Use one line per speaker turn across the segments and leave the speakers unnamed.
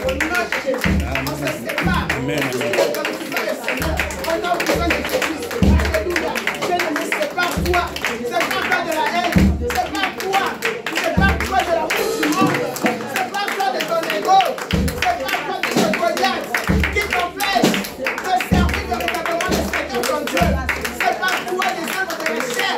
Au nom de Jésus, on se sépare.
Amen.
Au nom de Jésus. Alléluia. Je ne me sépare toi. C'est pas de la haine. C'est pas toi. C'est pas toi de la coupe du monde. C'est pas toi de ton ego. C'est pas toi de ton Goliath qui t'empêche de servir véritablement le Seigneur ton Dieu. C'est pas toi des œuvres de la chair.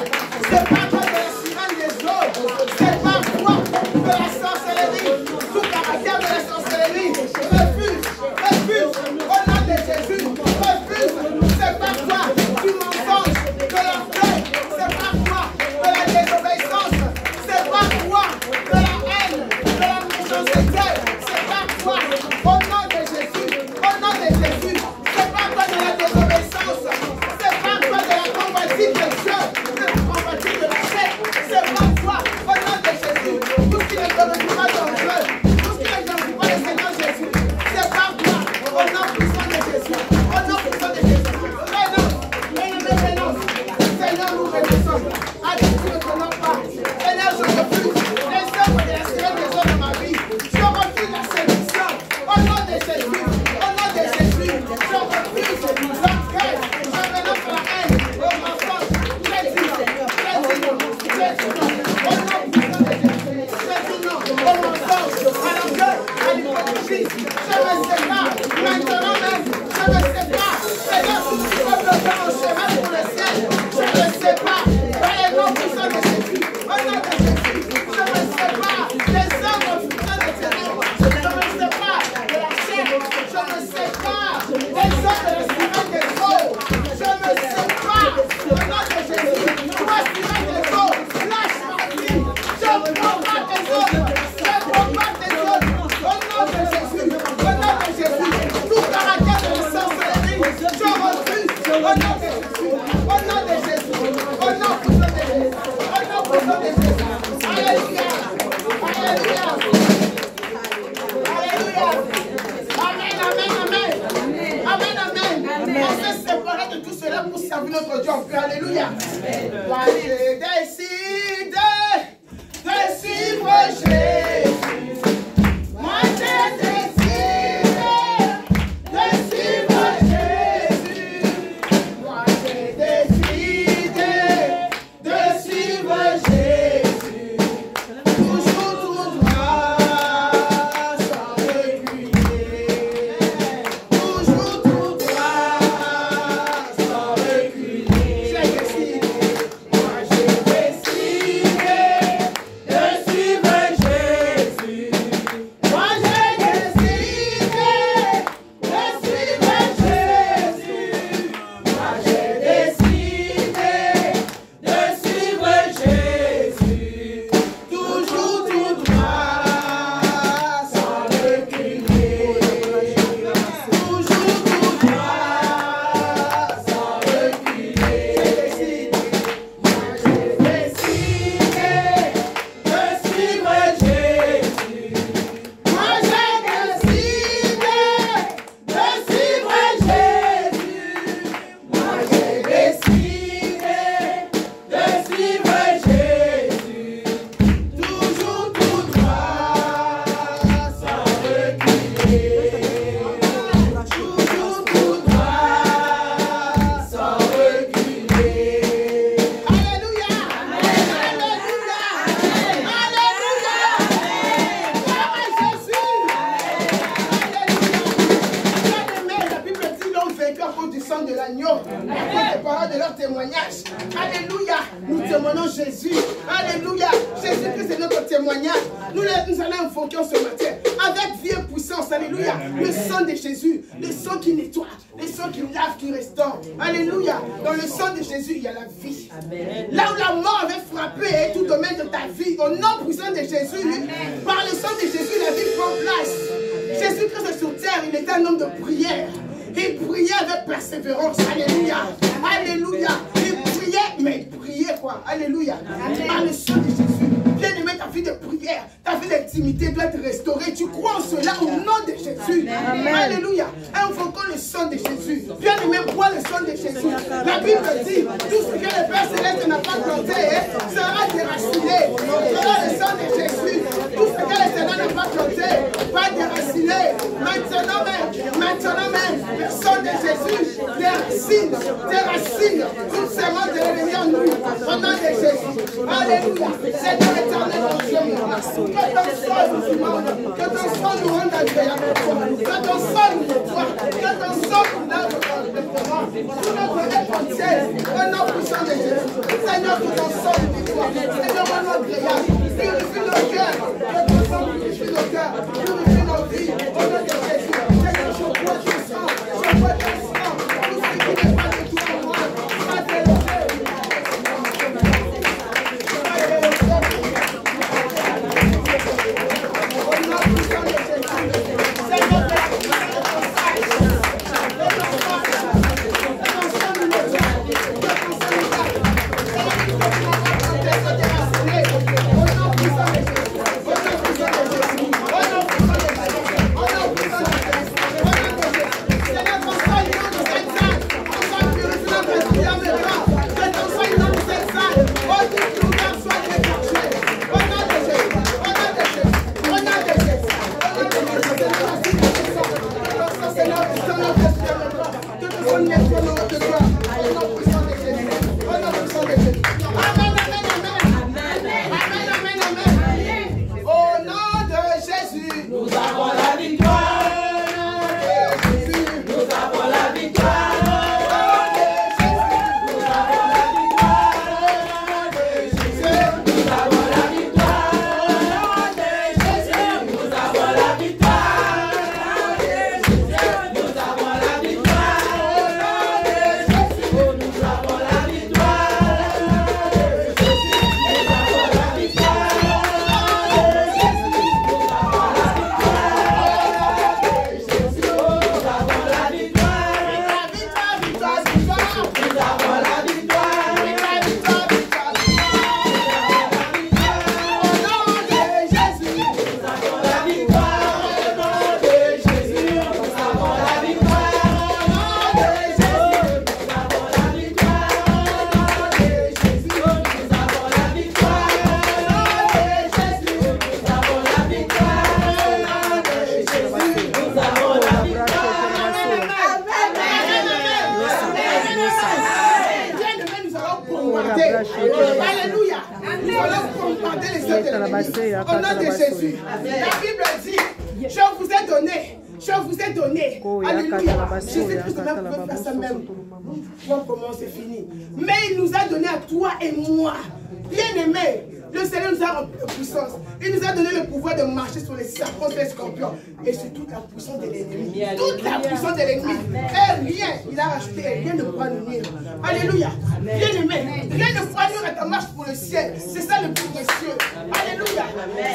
C'est pas toi de la sirène des autres. C'est pas toi de la sorcellerie. Tout caractère de la sorcellerie. Refuse. Refuse. Au nom de Jésus. Refuse. C'est pas toi du mensonge, de l'orgueil. C'est pas toi de la désobéissance. C'est pas toi de la haine, de la méchanceté. C'est pas toi. Au nom de Jésus. Au nom de Jésus. C'est pas toi de la désobéissance. C'est pas toi de la convoitise de Dieu. De la convoitise de la chair. C'est pas toi. Au nom de Jésus. Tout ce qui ne glorifie pas ton Dieu. Tout ce qui ne glorifie pas le Seigneur Jésus. C'est pas toi. Au nom puissant de Jésus. Au nom puissant de Jésus. Seigneur, nous reconnaissons. Allez, tu ne connais pas. Seigneur, je refuse les œuvres de la sirène des hommes dans ma vie. Je refuse la séduction. Au nom de Jésus. Au nom de Jésus. Je refuse l'orgueil. Je renonce à la haine. Au mensonge. Au nom puissant de Jésus. Au mensonge. À l'orgueil. À l'hypocrisie. Je me sépare. Maintenant même. Je me sépare. Seigneur, tout ce qui peut bloquer mon chemin pour le ciel. Je me sépare. Dans les noms puissants de Jésus. Au nom de Jésus. Je me sépare des œuvres puissants de ténèbres. Je me sépare de la chair. Je me sépare des œuvres de la sirène des eaux. Je me sépare. Au nom de Jésus. Toi, sirène des eaux. Lâche ma vie. Je combats tes œuvres. Je combats tes œuvres. Au nom de Jésus. Au nom de Jésus. Tout caractère de la sorcellerie. Je refuse. Au nom de Jésus. Au nom de Jésus. Au nom puissant de Jésus. Au nom puissant de Jésus. Alléluia. Alléluia. Alléluia. Amen, amen, amen. Amen, amen. On s'est séparés de tout cela pour servir notre Dieu en paix. Alléluia. Moi, j'ai décidé de suivre Jésus. Moi, j'ai décidé de suivre Jésus. Moi, j'ai décidé de suivre Jésus. Toujours tout droit, sans reculer. Toujours tout droit, sans reculer. J'ai décidé. Moi, j'ai décidé de suivre Jésus. Moi, j'ai décidé de suivre Jésus. Moi, j'ai décidé de suivre Jésus. Toujours tout droit, sans reculer. Toujours tout droit, sans reculer. J'ai décidé. Moi, j'ai décidé de suivre Jésus. Moi, j'ai décidé de suivre Jésus. Moi, j'ai décidé de suivre Jésus. Toujours tout droit, sans reculer. Toujours tout droit, sans reculer. Alléluia. Alléluia. Alléluia. Gloire à Jésus. Alléluia. La Bible dit l'homme vaincu à cause du sang de l'agneau, à cause des paroles de leur témoignage. Alléluia. Nous témoignons Jésus. Alléluia. Jésus-Christ est notre témoignage. Nous allons invoquer ce matin avec vie et puissance. Alléluia. Le sang de Jésus. Le sang qui nettoie. Le sang qui lave, qui restaure. Alléluia. Dans le sang de Jésus, il y a la vie. Là où la mort avait frappé tout domaine de ta vie, au nom puissant de Jésus, par le sang de Jésus, la vie prend place. Jésus-Christ est sur terre. Il était un homme de prière. Il priait avec persévérance. Alléluia. Alléluia. Il priait, mais il priait quoi? Alléluia. Par le sang de Jésus. Bien-aimé, ta vie de prière, ta vie d'intimité doit être restaurée. Tu crois en cela au nom de Jésus. Amen. Alléluia. Invoquons le sang de Jésus. Bien-aimé, bois le sang de Jésus. La Bible dit, tout ce que le Père Céleste n'a pas planté sera déraciné. Sera le sang de Jésus. Tout ce que le Seigneur n'a pas planté va déraciner. racines, toute semence de l'ennemi en nous, au nom de Jésus. Alléluia. Seigneur éternel, mon Dieu, que ton sang nous demande, que ton sang nous rende agréable, que ton sang nous nettoie, que ton sang nous lave tout notre être entier, au nom puissant de Jésus. Seigneur, que ton sang nous nettoie, Seigneur, au nom agréable, purifie nos cœurs, que ton sang purifie nos cœurs, purifie nos vies, au nom de Jésus. Seigneur, je vois ton sang, je vois ton sang, tout ce qui n'est pas de tout en moi, pas de Alléluia. Nous allons combattre les œuvres de l'ennemi. Au nom de Jésus. La Bible dit, je vous ai donné. Je vous ai donné. Alléluia. Jésus-Christ pouvait faire ça même. Voir comment c'est fini. Mais il nous a donné à toi et moi. Bien-aimés. Le Seigneur nous a rempli de puissance. Il nous a donné le pouvoir de marcher sur les serpents et les scorpions. Et sur toute la puissance de l'ennemi. Toute la puissance de l'ennemi. Et rien, il a racheté et rien ne pourra nous nuire. Alléluia. Bien-aimé, rien ne pourra nuire à ta marche pour le ciel. C'est ça le plus précieux. Alléluia.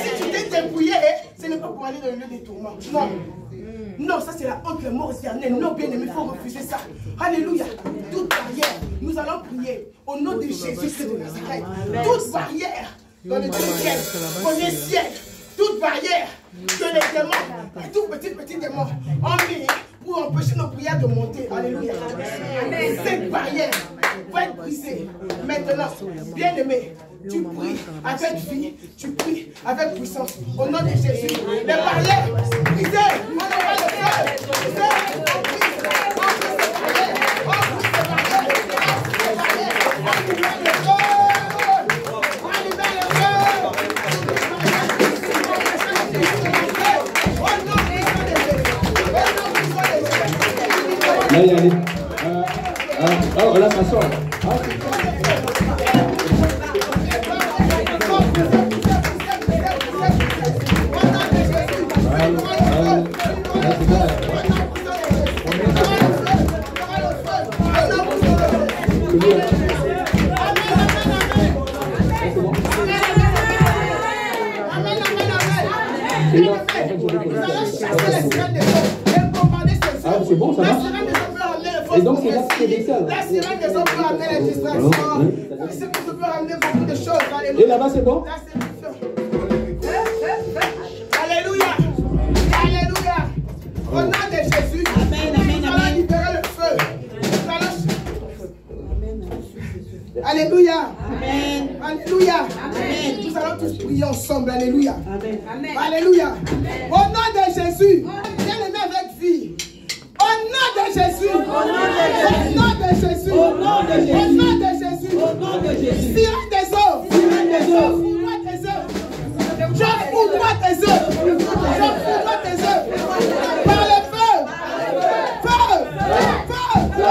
Si tu t'es débrouillé, ce n'est pas pour aller dans le lieu des tourments. Non. Non, ça c'est la honte, la mort éternelle. Non, bien-aimé, il faut refuser ça. Alléluia. Toute barrière, nous allons prier au nom de Jésus-Christ de Nazareth. Toute barrière dans le ciel, premier ciel, toute barrière que les démons, les tout petits démons ont mis pour empêcher nos prières de monter. Alléluia. Cette barrière va être brisée. Maintenant, bien-aimé, tu pries avec vie, tu pries avec puissance. Au nom de Jésus, les barrières brisées, on aura le feu. On brise les barrières, on brise les barrières, on brise les barrières, on libère le feu, on libère le feu. Au nom de Jésus,
Allez, allez. Oh, là, ça sort. C'est bon, ça va. Et donc, c'est là que c'est des salles.
La sirène des hommes peut amener les distractions. La sirène peut ramener beaucoup de choses. Alléluia.
Et là-bas, c'est bon?
Alléluia. Alléluia. Au nom de Jésus, nous allons libérer le feu. Alléluia. Amen. Alléluia. Amen. Nous allons tous prier ensemble. Alléluia. Amen. Alléluia. Au nom de Jésus, bien-aimé avec vie. Au nom de Jésus. Au nom de Jésus.
Au nom de Jésus.
Au nom de Jésus.
Au nom de Jésus.
Sirène des eaux.
Sirène des eaux.
Foudroie tes œuvres. Je foudroie tes œuvres. Je foudroie tes œuvres. Par le feu. Feu. Feu.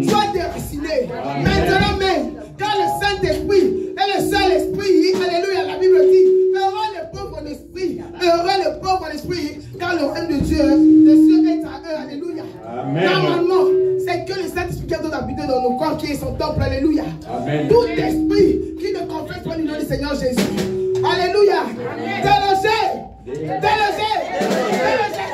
Soit déraciné. Maintenant même, car le Saint-Esprit est le seul esprit, alléluia, la Bible dit, heureux le pauvre en esprit, heureux le pauvre en esprit, car le règne de Dieu, le ciel est à eux, alléluia.
Amen.
Normalement, c'est que le Saint-Esprit qui doit habiter dans nos corps, qui est son temple, alléluia.
Amen.
Tout esprit qui ne confesse pas le nom du Seigneur Jésus, alléluia, délogez, délogez, délogez, délogez,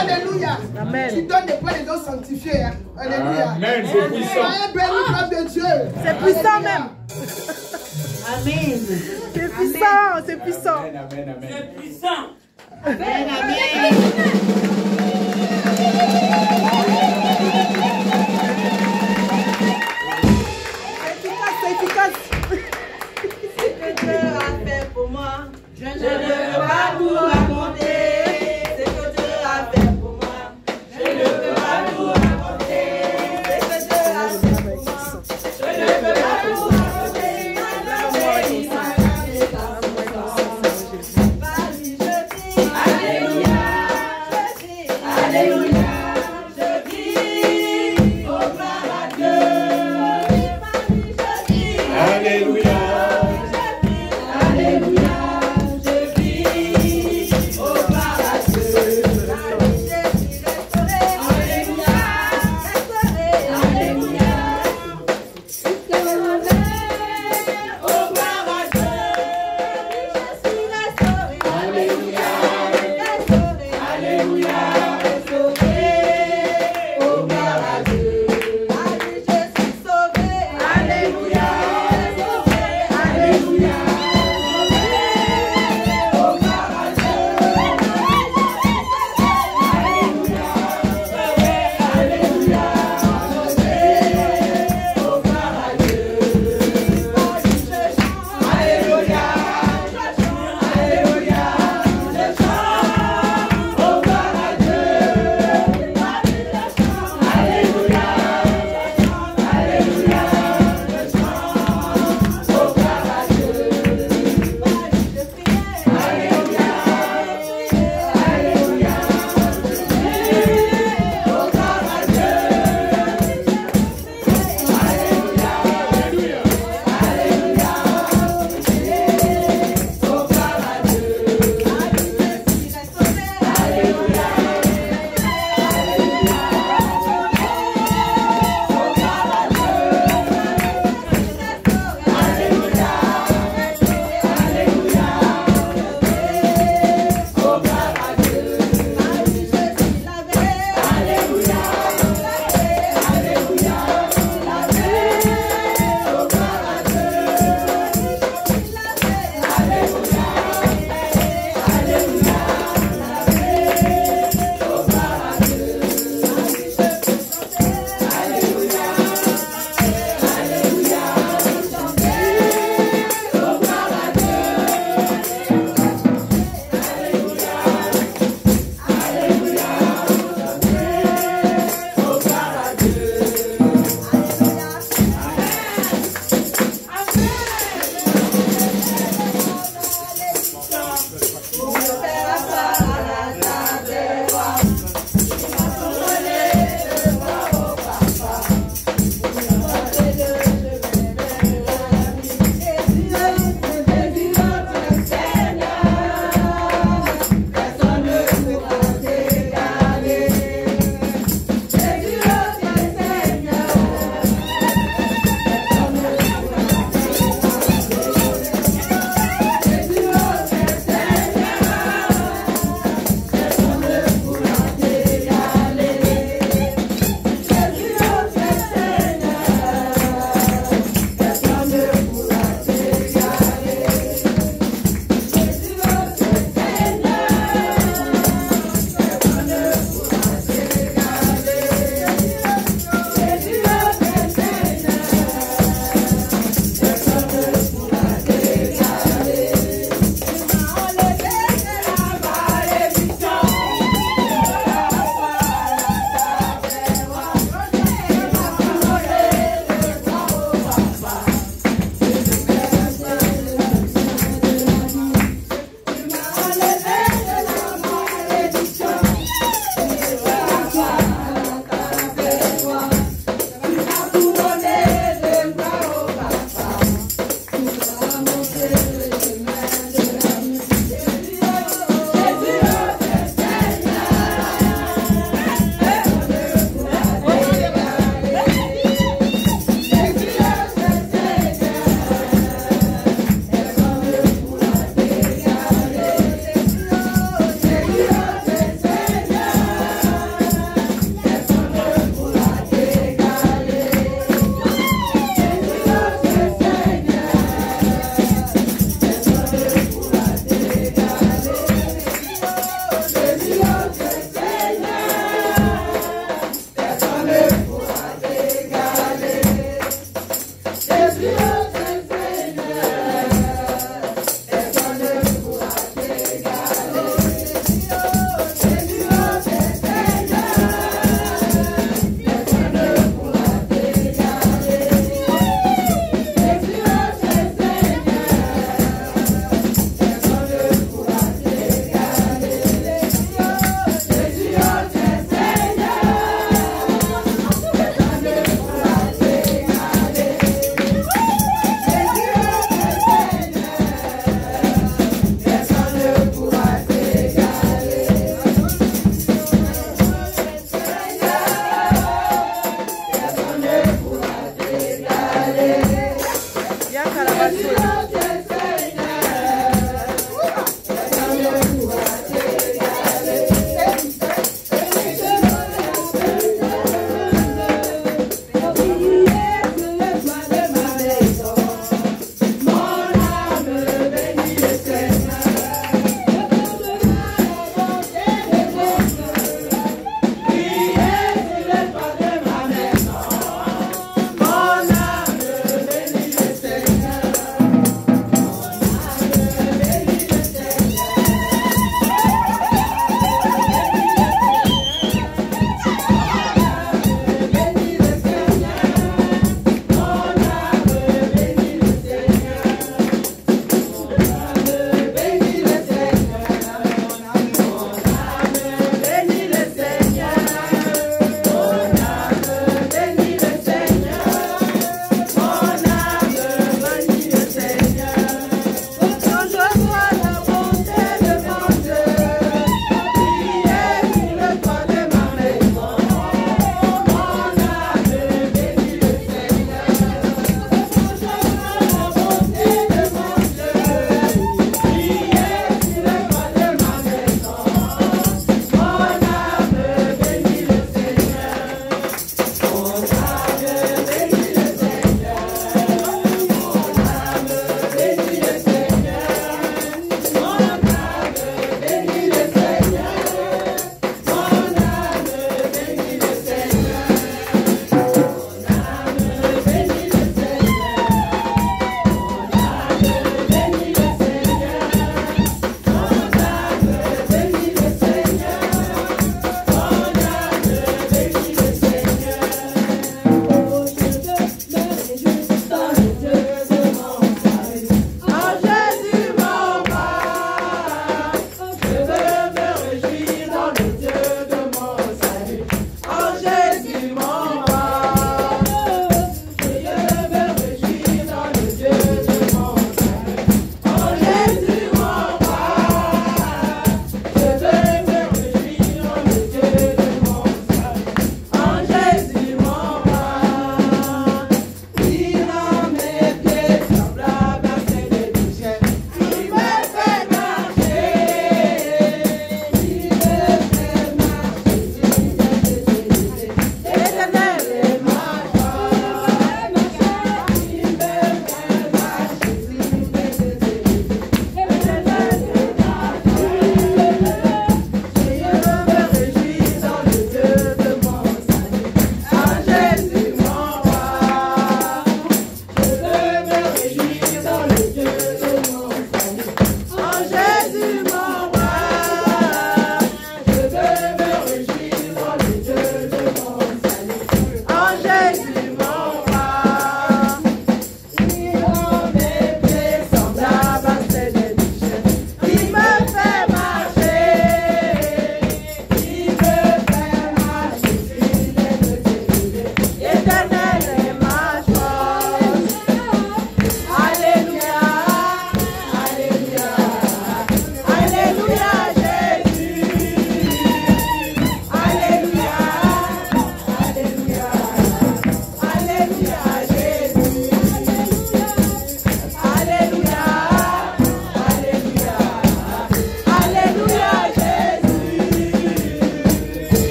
Alléluia. Amen. Tu donnes des points de dons sanctifiés. Hein? Alléluia.
Amen. C'est puissant.
Soyez bénis, peuple de Dieu.
C'est puissant même.
Amen.
C'est puissant, c'est puissant.
Amen, amen, amen.
C'est puissant.
Amen,
amen.
C'est efficace.
Ce que Dieu a fait pour moi, je ne peux pas vous raconter. Ce que Dieu a fait pour moi, je ne peux pas vous raconter. Ce que Dieu a fait pour moi, je ne peux pas vous raconter. Alléluia, Alléluia, je dis, oh gloire à Dieu.
Alléluia.
Alléluia, je vis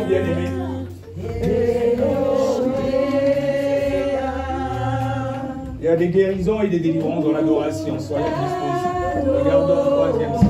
bien-aimés. Il y a des guérisons et des délivrances dans l'adoration. Soyez disposés. Regardons le troisième ciel.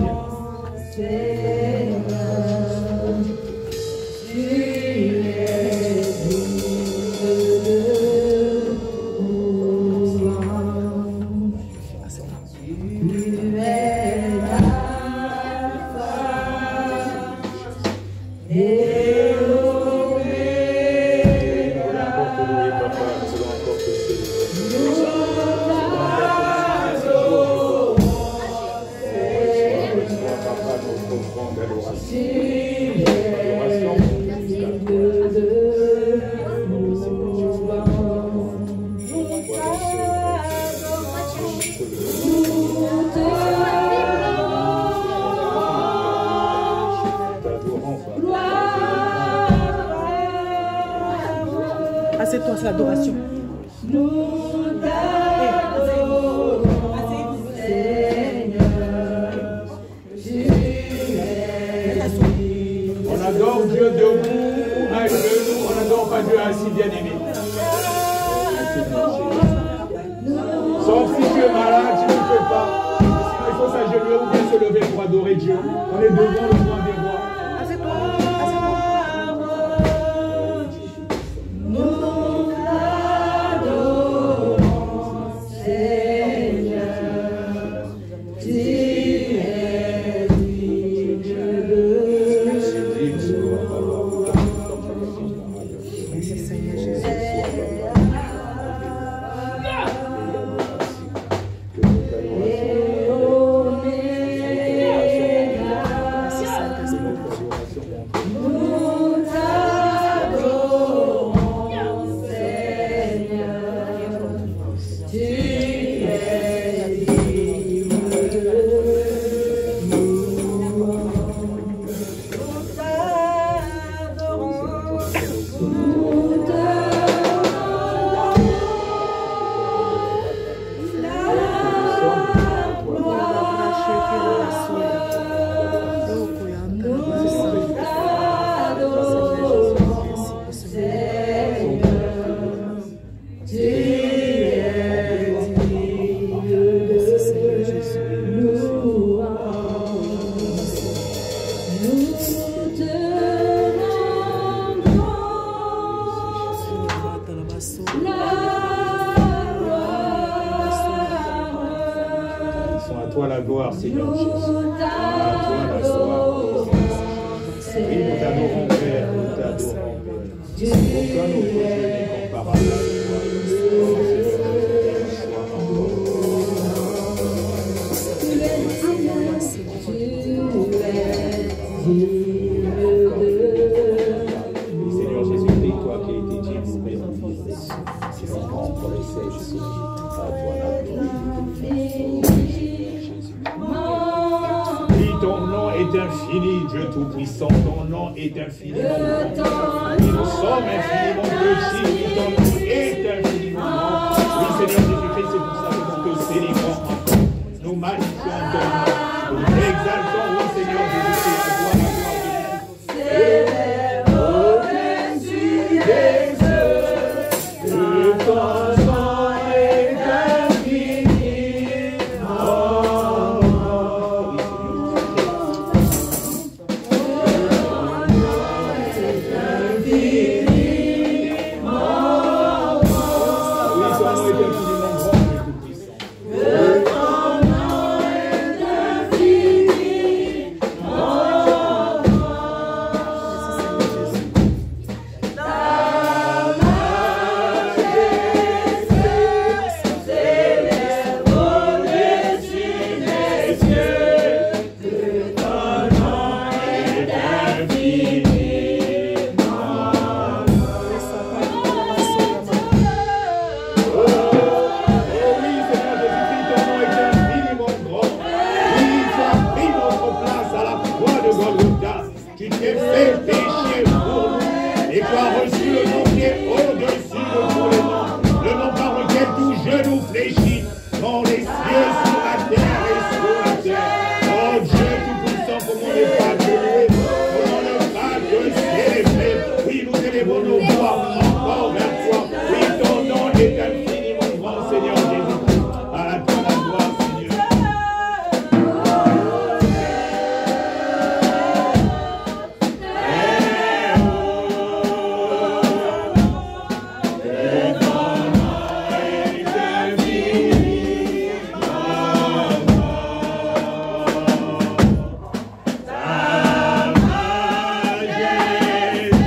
Assieds-toi, c'est l'adoration.
On adore Dieu debout, à genoux, on n'adore pas Dieu assis, bien-aimé. Sauf si tu es malade, tu ne peux pas. Il faut s'agenouiller ou bien se lever pour adorer Dieu. On est devant le roi des rois.
Assieds-toi.
Seigneur Jésus. À toi la gloire. Oui, nous t'adorons, Père, nous t'adorons. Aucun autre Dieu n'est comparable à toi. Seigneur Jésus, toi qui as été dit, c'est vraiment pour les saints. À toi la gloire. Ton nom est infini, Dieu Tout-Puissant, ton nom est infiniment grand. Nous sommes infiniment petits, ton nom est infiniment grand. Oui, Seigneur Jésus-Christ, c'est pour ça que nous te célébrons encore. Nous magnifions ton nom, nous exaltons, oui, Seigneur Jésus-Christ, à toi la gloire. C'est au-dessus des cieux, que ton nom est Comment ne pas te célébrer, comment ne pas te célébrer. voir encore vers toi. Oui, ton nom est infiniment grand, Seigneur Jésus. À toi la gloire, Seigneur.
Majesté,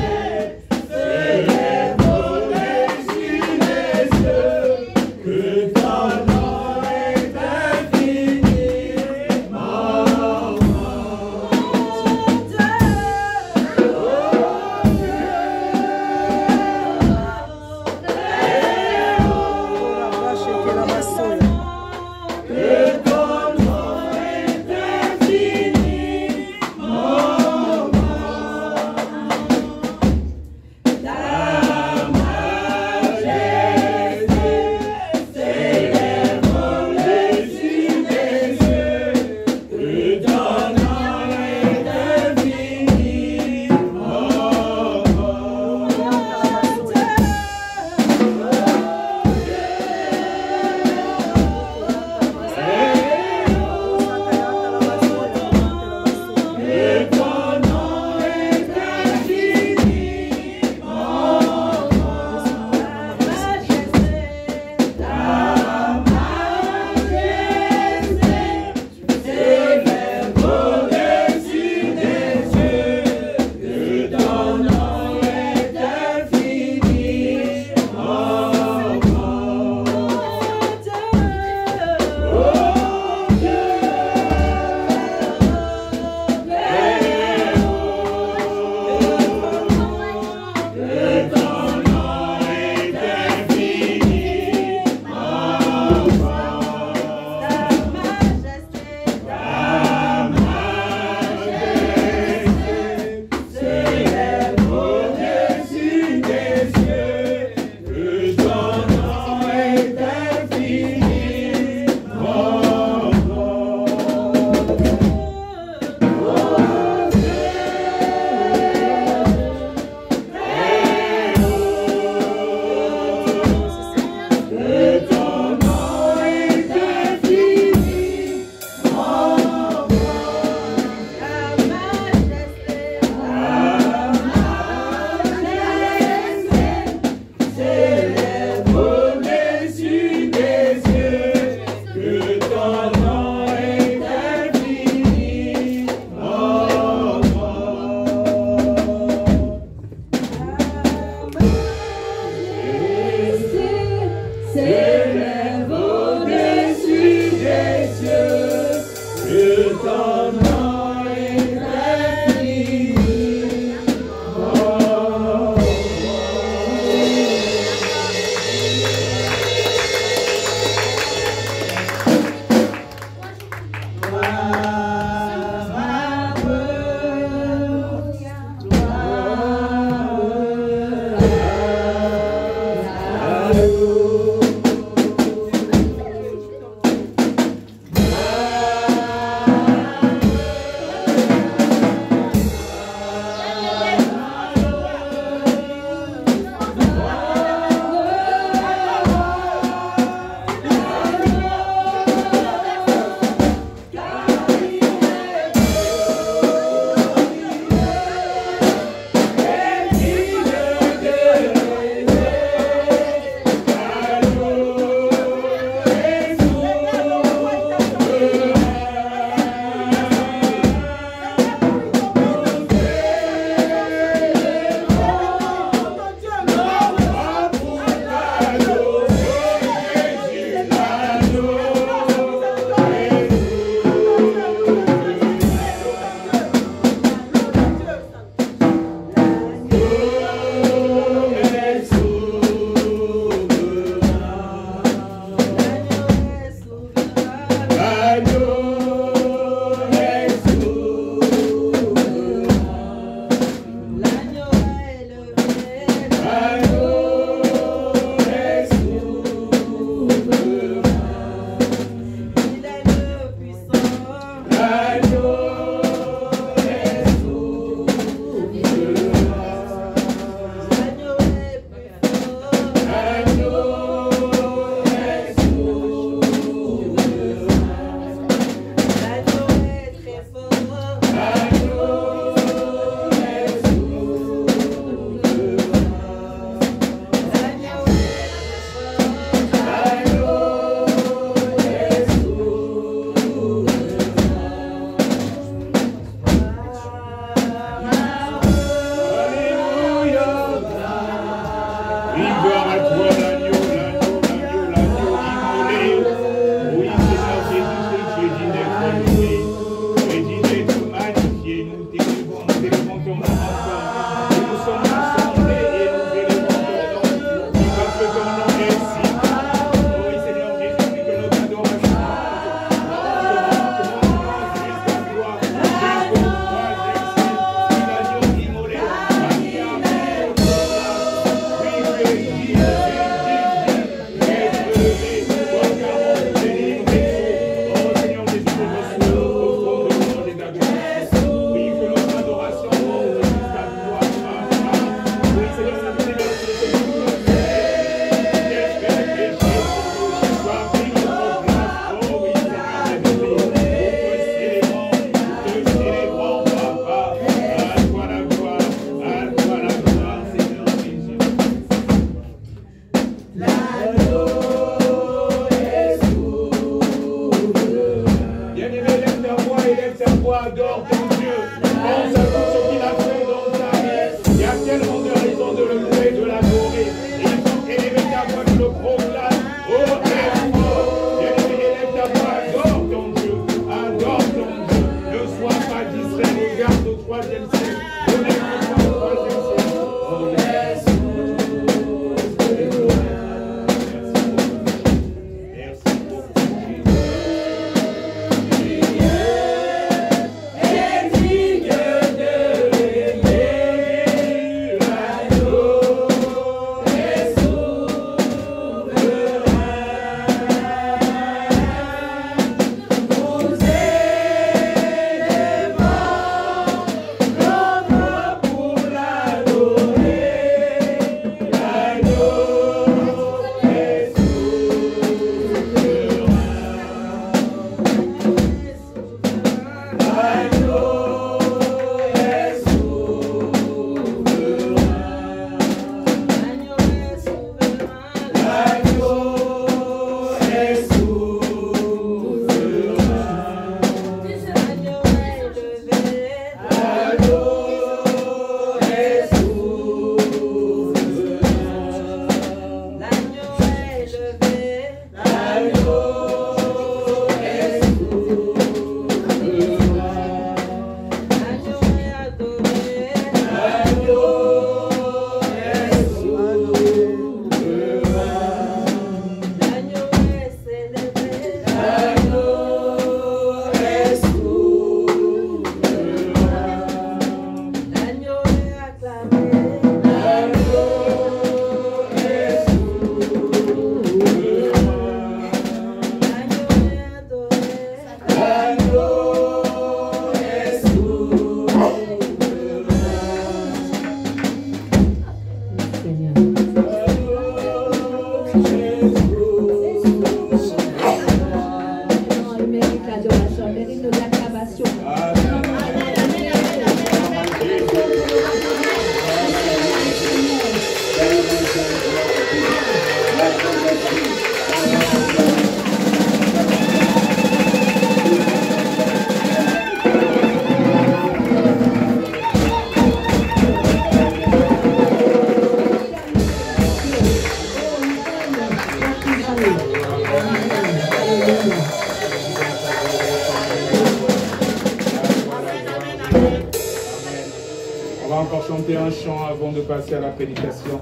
Un chant avant de passer à la prédication,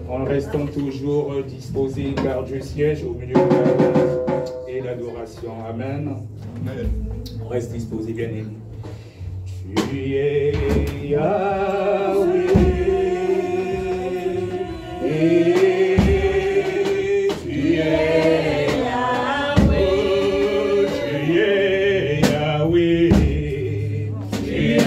en restant toujours disposés, car Dieu siège au milieu de l'adorance et l'adoration. Amen. Amen. On reste disposés, bien aimés. Tu es Yahweh, et tu es Yahweh, tu es Yahweh, tu es.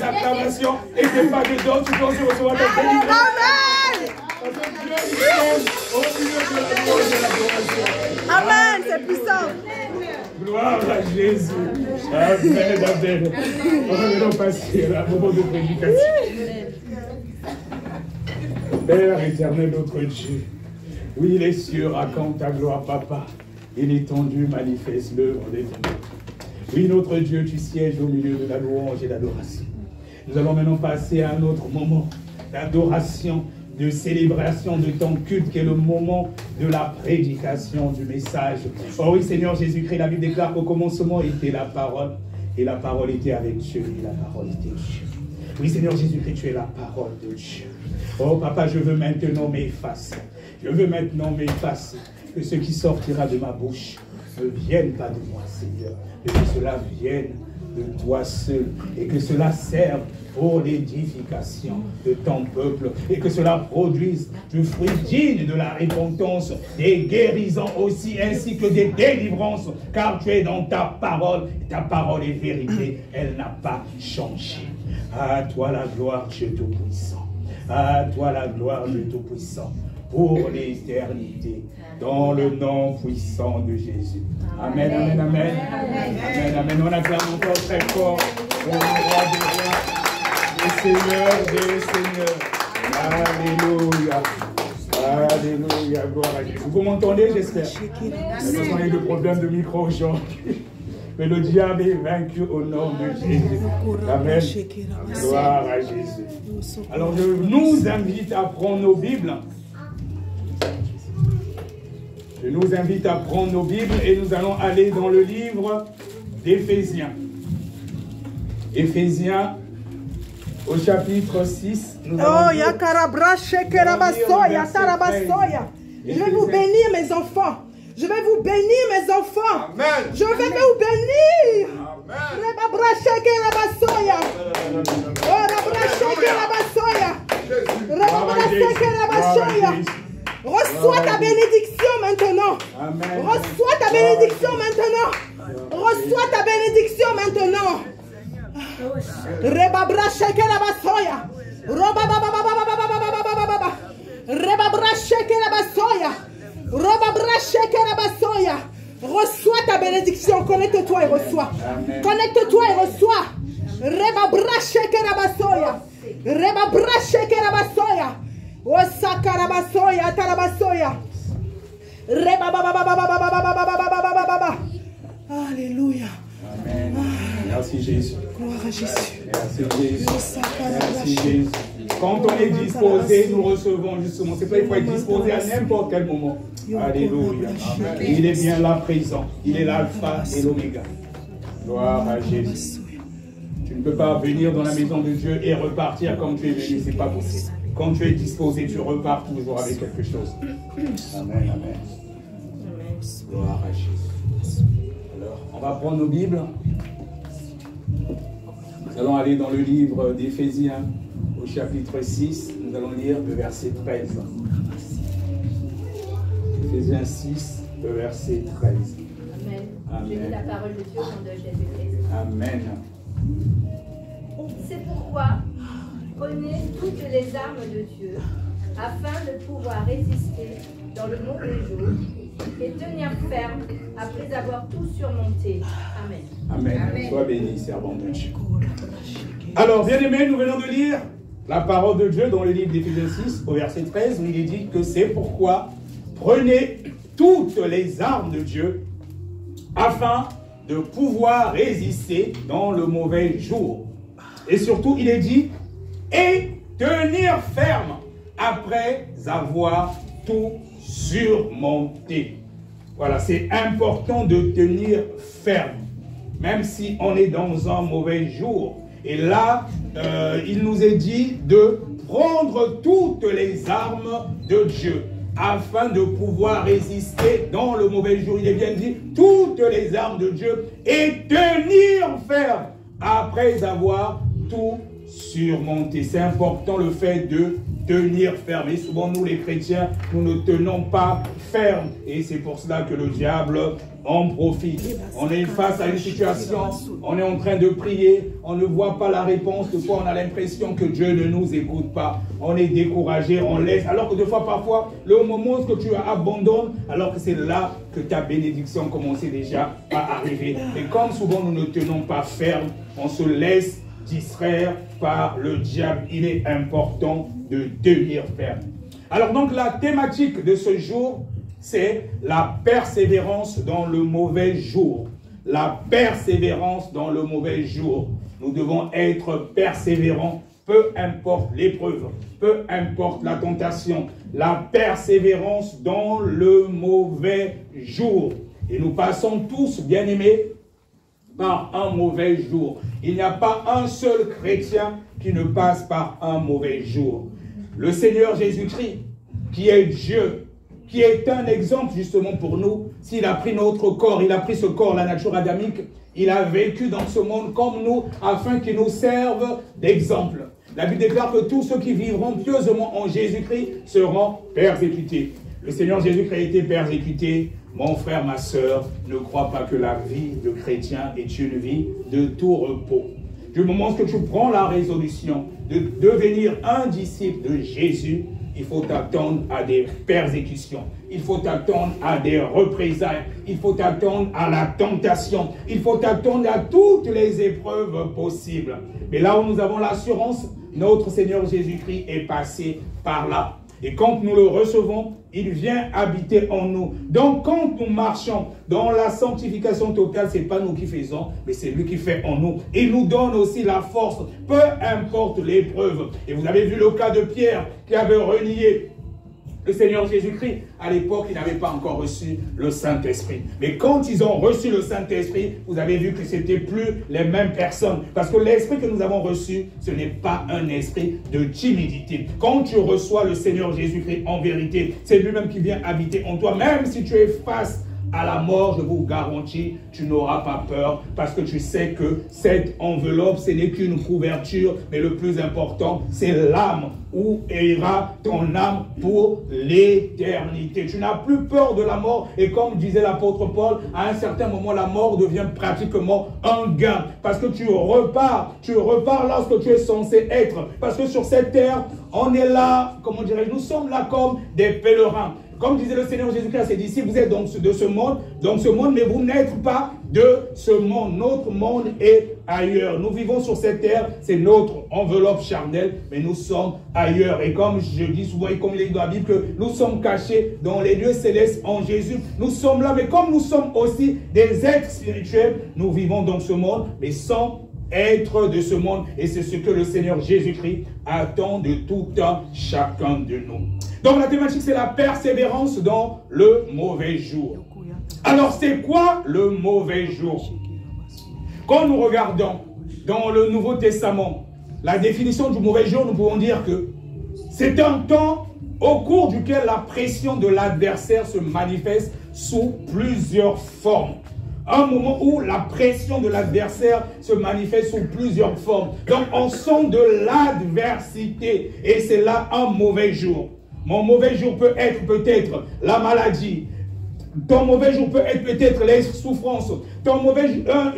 acclamations et des pas de dons, tu dois recevoir ta délivrance. Parce que Dieu est au milieu de la gloire et de l'adoration.
Amen, c'est puissant.
Gloire à Jésus. Amen, amen. On va maintenant passer à un moment de prédication. Père éternel, notre Dieu, oui, les cieux racontent ta gloire, Papa, et l'étendue manifeste-le en étendue. Oui, notre Dieu, tu sièges au milieu de la louange et de l'adoration. Nous allons maintenant passer à un autre moment d'adoration, de célébration de ton culte, qui est le moment de la prédication du message. Oh oui, Seigneur Jésus-Christ, la Bible déclare qu'au commencement était la parole, et la parole était avec Dieu, et la parole était Dieu. Oui, Seigneur Jésus-Christ, tu es la parole de Dieu. Oh, Papa, je veux maintenant m'effacer. Je veux maintenant m'effacer. Que ce qui sortira de ma bouche ne vienne pas de moi, Seigneur, mais que cela vienne de toi seul, et que cela serve pour l'édification de ton peuple, et que cela produise du fruit digne de la repentance, des guérisons aussi, ainsi que des délivrances, car tu es dans ta parole est vérité, elle n'a pas changé. À toi la gloire, Dieu Tout-Puissant. À toi la gloire, Dieu Tout-Puissant, pour l'éternité, dans le nom puissant de Jésus. Amen, amen, amen. Amen, amen. On acclame encore très fort au roi des rois, le Seigneur des seigneurs. Alléluia. Alléluia, gloire à Dieu. Vous m'entendez, j'espère? Nous avons eu des problèmes de micro aujourd'hui. Mais le diable est vaincu au nom de Jésus. Amen. Gloire à Jésus. Alors je nous invite à prendre nos Bibles. Je nous invite à prendre nos Bibles et nous allons aller dans le livre d'Éphésiens. Éphésiens au chapitre 6. Je
vais vous bénir, mes enfants. Je vais vous bénir, mes enfants.
Amen.
Je vais vous bénir. Reçois ta bénédiction maintenant.
Amen.
Reçois ta bénédiction maintenant. Reçois ta bénédiction maintenant. Rebabra shekera basoya. Rebabra shekera basoya. Rebabra shekera basoya. Reçois ta bénédiction. Connecte-toi et reçois. Connecte-toi et reçois. Rebabra shekera basoya. Rebabra shekera basoya. Osakarabasoya, tarabasoya. Alléluia.
Amen. Merci Jésus.
Gloire à Jésus.
Merci Jésus. Merci Jésus. Quand on est disposé, nous recevons justement. C'est pas il faut être disposé à n'importe quel moment. Alléluia. Il est bien là présent. Il est l'alpha et l'oméga. Gloire à Jésus. Tu ne peux pas venir dans la maison de Dieu et repartir comme tu es venu. C'est pas possible. Quand tu es disposé, tu repars toujours avec quelque chose. Amen, amen. Gloire à Jésus. Alors, on va prendre nos Bibles. Nous allons aller dans le livre d'Éphésiens au chapitre 6. Nous allons lire le verset 13. Éphésiens 6, le verset 13.
Amen.
Amen.
Je lis la parole de Dieu au nom de Jésus-Christ.
Amen.
C'est pourquoi prenez toutes les armes de Dieu afin de pouvoir résister dans le mauvais jour et tenir ferme après avoir tout surmonté. Amen.
Amen. Amen. Sois béni, servant de Dieu. Alors, bien aimés, nous venons de lire la parole de Dieu dans le livre d'Éphésiens 6, au verset 13, où il est dit que c'est pourquoi prenez toutes les armes de Dieu afin de pouvoir résister dans le mauvais jour. Et surtout, il est dit et tenir ferme après avoir tout surmonté. Voilà, c'est important de tenir ferme, même si on est dans un mauvais jour. Et là, il nous est dit de prendre toutes les armes de Dieu afin de pouvoir résister dans le mauvais jour. Il est bien dit, toutes les armes de Dieu et tenir ferme après avoir tout surmonté. C'est important le fait de tenir ferme. Et souvent, nous les chrétiens, nous ne tenons pas ferme. Et c'est pour cela que le diable en profite. On est face à une situation, on est en train de prier, on ne voit pas la réponse. Des fois, on a l'impression que Dieu ne nous écoute pas. On est découragé, on laisse. Alors que des fois, parfois, le moment où tu abandonnes, alors que c'est là que ta bénédiction commençait déjà à arriver. Et comme souvent, nous ne tenons pas ferme, on se laisse distraire par le diable. Il est important de tenir ferme. Alors donc, la thématique de ce jour, c'est la persévérance dans le mauvais jour. La persévérance dans le mauvais jour. Nous devons être persévérants, peu importe l'épreuve, peu importe la tentation. La persévérance dans le mauvais jour. Et nous passons tous, bien-aimés, par un mauvais jour. Il n'y a pas un seul chrétien qui ne passe par un mauvais jour. Le Seigneur Jésus-Christ, qui est Dieu, qui est un exemple justement pour nous. S'il a pris notre corps, il a pris ce corps, la nature adamique, il a vécu dans ce monde comme nous, afin qu'il nous serve d'exemple. La Bible déclare que tous ceux qui vivront pieusement en Jésus-Christ seront persécutés. Le Seigneur Jésus-Christ a été persécuté. Mon frère, ma sœur, ne crois pas que la vie de chrétien est une vie de tout repos. Du moment que tu prends la résolution de devenir un disciple de Jésus, il faut t'attendre à des persécutions. Il faut t'attendre à des représailles. Il faut t'attendre à la tentation. Il faut t'attendre à toutes les épreuves possibles. Mais là où nous avons l'assurance, notre Seigneur Jésus-Christ est passé par là. Et quand nous le recevons, il vient habiter en nous. Donc quand nous marchons dans la sanctification totale, ce n'est pas nous qui faisons, mais c'est lui qui fait en nous. Il nous donne aussi la force, peu importe l'épreuve. Et vous avez vu le cas de Pierre qui avait renié le Seigneur Jésus-Christ. À l'époque, il n'avait pas encore reçu le Saint-Esprit. Mais quand ils ont reçu le Saint-Esprit, vous avez vu que ce n'était plus les mêmes personnes. Parce que l'esprit que nous avons reçu, ce n'est pas un esprit de timidité. Quand tu reçois le Seigneur Jésus-Christ en vérité, c'est lui-même qui vient habiter en toi. Même si tu es face à la mort, je vous garantis, tu n'auras pas peur parce que tu sais que cette enveloppe, ce n'est qu'une couverture, mais le plus important, c'est l'âme où ira ton âme pour l'éternité. Tu n'as plus peur de la mort et comme disait l'apôtre Paul, à un certain moment, la mort devient pratiquement un gain parce que tu repars lorsque tu es censé être. Parce que sur cette terre, on est là, comment dirais-je, nous sommes là comme des pèlerins. Comme disait le Seigneur Jésus-Christ à ses disciples, vous êtes donc de ce monde, mais vous n'êtes pas de ce monde. Notre monde est ailleurs. Nous vivons sur cette terre, c'est notre enveloppe charnelle, mais nous sommes ailleurs. Et comme je dis souvent, et comme il est dans la Bible, que nous sommes cachés dans les lieux célestes en Jésus. Nous sommes là, mais comme nous sommes aussi des êtres spirituels, nous vivons dans ce monde, mais sans être de ce monde. Et c'est ce que le Seigneur Jésus-Christ attend de tout un chacun de nous. Donc la thématique, c'est la persévérance dans le mauvais jour. Alors c'est quoi le mauvais jour? Quand nous regardons dans le Nouveau Testament, la définition du mauvais jour, nous pouvons dire que c'est un temps au cours duquel la pression de l'adversaire se manifeste sous plusieurs formes. Un moment où la pression de l'adversaire se manifeste sous plusieurs formes. Donc on sent de l'adversité et c'est là un mauvais jour. Mon mauvais jour peut être peut-être la maladie. Ton mauvais jour peut être peut-être les souffrances.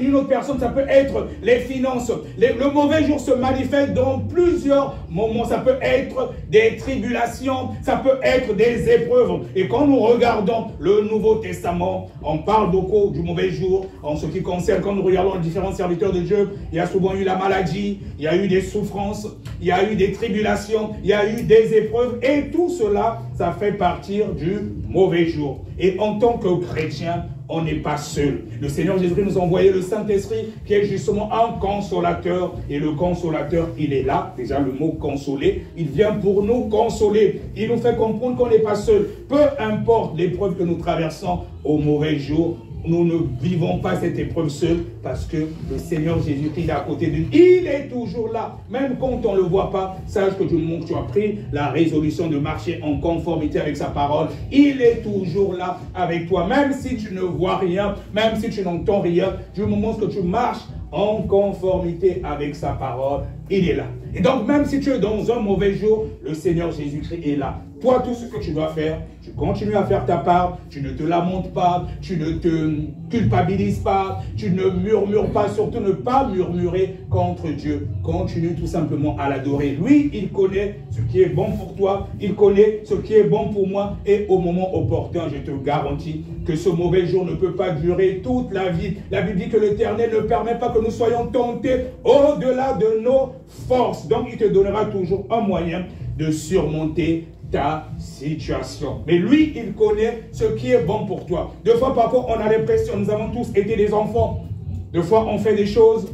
Une autre personne, ça peut être les finances. Le mauvais jour se manifeste dans plusieurs moments. Ça peut être des tribulations, ça peut être des épreuves. Et quand nous regardons le Nouveau Testament, on parle beaucoup du mauvais jour. En ce qui concerne, quand nous regardons les différents serviteurs de Dieu, il y a souvent eu la maladie, il y a eu des souffrances, il y a eu des tribulations, il y a eu des épreuves. Et tout cela, ça fait partir du mauvais jour. Et en tant que chrétien, on n'est pas seul. Le Seigneur Jésus-Christ nous a envoyé le Saint-Esprit qui est justement un consolateur. Et le consolateur, il est là. Déjà le mot consoler, il vient pour nous consoler. Il nous fait comprendre qu'on n'est pas seul. Peu importe l'épreuve que nous traversons au mauvais jour, nous ne vivons pas cette épreuve seule parce que le Seigneur Jésus-Christ est à côté de nous. Il est toujours là. Même quand on ne le voit pas, sache que du moment que tu as pris la résolution de marcher en conformité avec sa parole, il est toujours là avec toi. Même si tu ne vois rien, même si tu n'entends rien, du moment que tu marches en conformité avec sa parole, il est là. Et donc même si tu es dans un mauvais jour, le Seigneur Jésus-Christ est là. Toi, tout ce que tu dois faire, tu continues à faire ta part, tu ne te lamentes pas, tu ne te culpabilises pas, tu ne murmures pas, surtout ne pas murmurer contre Dieu. Continue tout simplement à l'adorer. Lui, il connaît ce qui est bon pour toi, il connaît ce qui est bon pour moi et au moment opportun, je te garantis que ce mauvais jour ne peut pas durer toute la vie. La Bible dit que l'Éternel ne permet pas que nous soyons tentés au-delà de nos forces. Donc, il te donnera toujours un moyen de surmonter ta situation. Mais lui, il connaît ce qui est bon pour toi. Deux fois parfois, on a l'impression, nous avons tous été des enfants. Deux fois, on fait des choses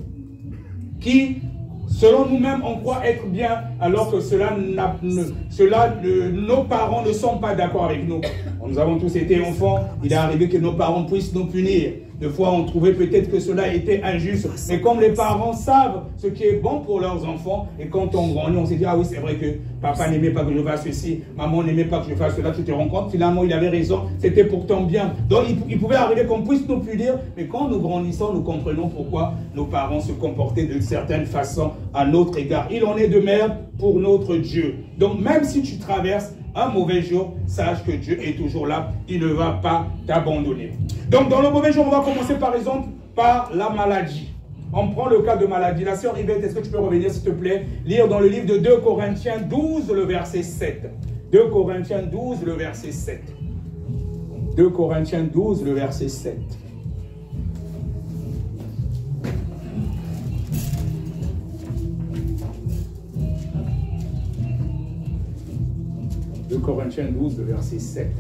qui, selon nous-mêmes, on croit être bien, alors que nos parents ne sont pas d'accord avec nous. Nous avons tous été enfants. Il est arrivé que nos parents puissent nous punir. Des fois, on trouvait peut-être que cela était injuste. Mais comme les parents savent ce qui est bon pour leurs enfants, et quand on grandit, on s'est dit, ah oui, c'est vrai que papa n'aimait pas que je fasse ceci, maman n'aimait pas que je fasse cela, tu te rends compte, finalement, il avait raison, c'était pourtant bien. Donc, il pouvait arriver qu'on puisse nous punir, mais quand nous grandissons, nous comprenons pourquoi nos parents se comportaient d'une certaine façon à notre égard. Il en est de même pour notre Dieu. Donc, même si tu traverses un mauvais jour, sache que Dieu est toujours là, il ne va pas t'abandonner. Donc, dans le mauvais jour, on va commencer par exemple par la maladie. On prend le cas de maladie. La sœur Yvette, est-ce que tu peux revenir, s'il te plaît, lire dans le livre de 2 Corinthiens 12, le verset 7. 2 Corinthiens 12, le verset 7. 2 Corinthiens 12, le verset 7. De Corinthiens 12, le verset 7.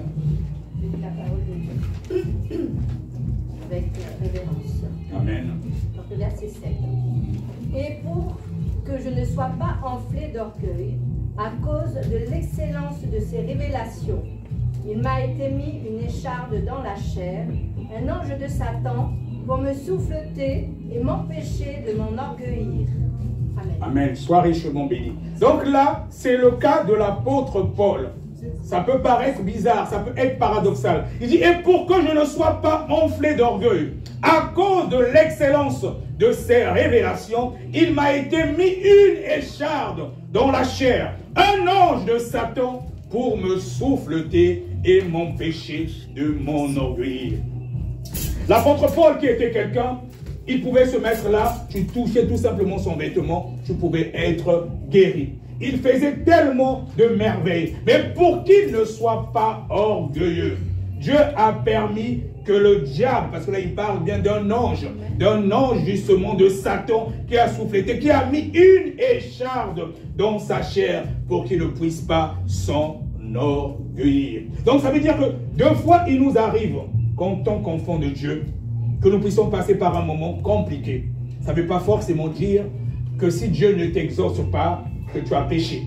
La parole de Dieu. Avec révérence.
Amen.
Donc le verset 7. Et pour que je ne sois pas enflé d'orgueil à cause de l'excellence de ces révélations, il m'a été mis une écharde dans la chair, un ange de Satan, pour me souffleter et m'empêcher de m'en orgueillir. Amen.
Amen. Sois richement béni. Donc là, c'est le cas de l'apôtre Paul. Ça peut paraître bizarre, ça peut être paradoxal. Il dit, et pour que je ne sois pas enflé d'orgueil, à cause de l'excellence de ces révélations, il m'a été mis une écharde dans la chair, un ange de Satan pour me souffleter et m'empêcher de m'enorgueillir. L'apôtre Paul, qui était quelqu'un, il pouvait se mettre là, tu touchais tout simplement son vêtement, tu pouvais être guéri. Il faisait tellement de merveilles. Mais pour qu'il ne soit pas orgueilleux, Dieu a permis que le diable, parce que là il parle bien d'un ange justement de Satan qui a souffleté, qui a mis une écharde dans sa chair pour qu'il ne puisse pas s'enorgueillir. Donc ça veut dire que deux fois il nous arrive, en tant qu'enfants de Dieu, que nous puissions passer par un moment compliqué. Ça ne veut pas forcément dire que si Dieu ne t'exauce pas, que tu as péché.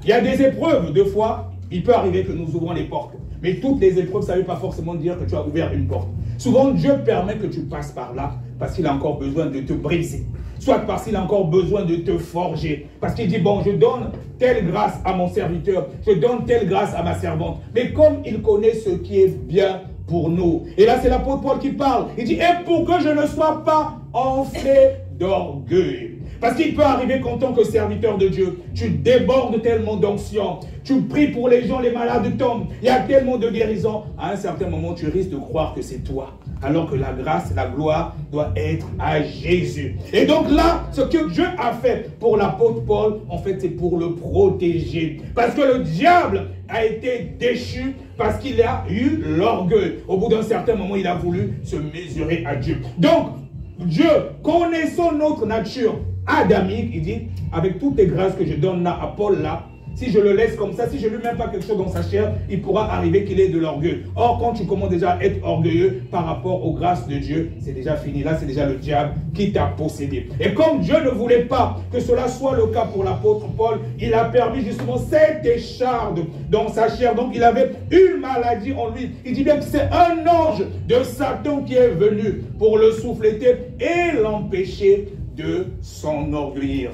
Il y a des épreuves, deux fois, il peut arriver que nous ouvrons les portes. Mais toutes les épreuves, ça ne veut pas forcément dire que tu as ouvert une porte. Souvent, Dieu permet que tu passes par là parce qu'il a encore besoin de te briser. Soit parce qu'il a encore besoin de te forger. Parce qu'il dit, bon, je donne telle grâce à mon serviteur, je donne telle grâce à ma servante. Mais comme il connaît ce qui est bien pour nous. Et là, c'est l'apôtre Paul qui parle. Il dit, et pour que je ne sois pas enflé d'orgueil. Parce qu'il peut arriver qu'en tant que serviteur de Dieu, tu débordes tellement d'onction, tu pries pour les gens, les malades tombent, il y a tellement de guérison. À un certain moment, tu risques de croire que c'est toi. Alors que la grâce, la gloire doit être à Jésus. Et donc là, ce que Dieu a fait pour l'apôtre Paul, en fait, c'est pour le protéger. Parce que le diable a été déchu parce qu'il a eu l'orgueil. Au bout d'un certain moment, il a voulu se mesurer à Dieu. Donc, Dieu, connaissant notre nature adamique, il dit, avec toutes les grâces que je donne là à Paul là, si je le laisse comme ça, si je ne lui mets pas quelque chose dans sa chair, il pourra arriver qu'il ait de l'orgueil. Or, quand tu commences déjà à être orgueilleux par rapport aux grâces de Dieu, c'est déjà fini. Là, c'est déjà le diable qui t'a possédé. Et comme Dieu ne voulait pas que cela soit le cas pour l'apôtre Paul, il a permis justement cette écharde dans sa chair. Donc, il avait une maladie en lui. Il dit bien que c'est un ange de Satan qui est venu pour le souffleter et l'empêcher de s'enorgueillir.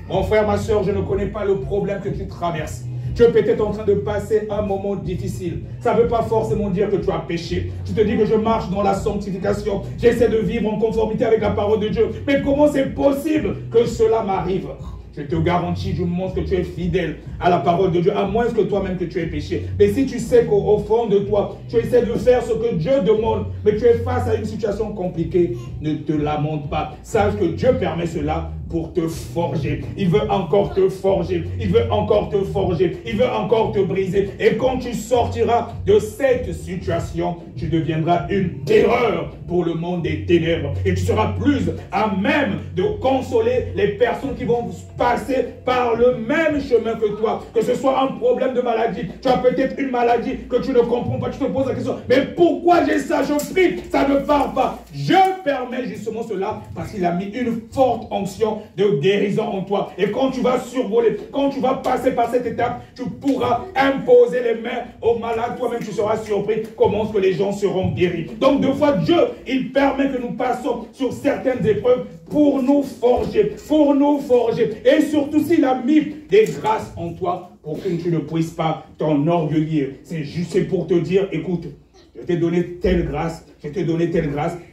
Mon frère, ma soeur, je ne connais pas le problème que tu traverses. Tu es peut-être en train de passer un moment difficile. Ça ne veut pas forcément dire que tu as péché. Tu te dis que je marche dans la sanctification. J'essaie de vivre en conformité avec la parole de Dieu. Mais comment c'est possible que cela m'arrive? Je te garantis du moment que tu es fidèle à la parole de Dieu, à moins que toi-même que tu aies péché. Mais si tu sais qu'au fond de toi, tu essaies de faire ce que Dieu demande, mais tu es face à une situation compliquée, ne te lamente pas. Sache que Dieu permet cela pour te forger. Il veut encore te forger. Il veut encore te forger. Il veut encore te briser. Et quand tu sortiras de cette situation, tu deviendras une terreur pour le monde des ténèbres. Et tu seras plus à même de consoler les personnes qui vont passer par le même chemin que toi. Que ce soit un problème de maladie. Tu as peut-être une maladie que tu ne comprends pas. Tu te poses la question, mais pourquoi j'ai ça? Je prie, ça ne part pas. Je permet justement cela parce qu'il a mis une forte onction de guérison en toi. Et quand tu vas survoler, quand tu vas passer par cette étape, tu pourras imposer les mains aux malades. Toi-même, tu seras surpris comment est-ce que les gens seront guéris. Donc, deux fois, Dieu, il permet que nous passions sur certaines épreuves pour nous forger, Et surtout, s'il a mis des grâces en toi pour que tu ne puisses pas t'enorgueillir. C'est pour te dire, écoute, je t'ai donné telle grâce,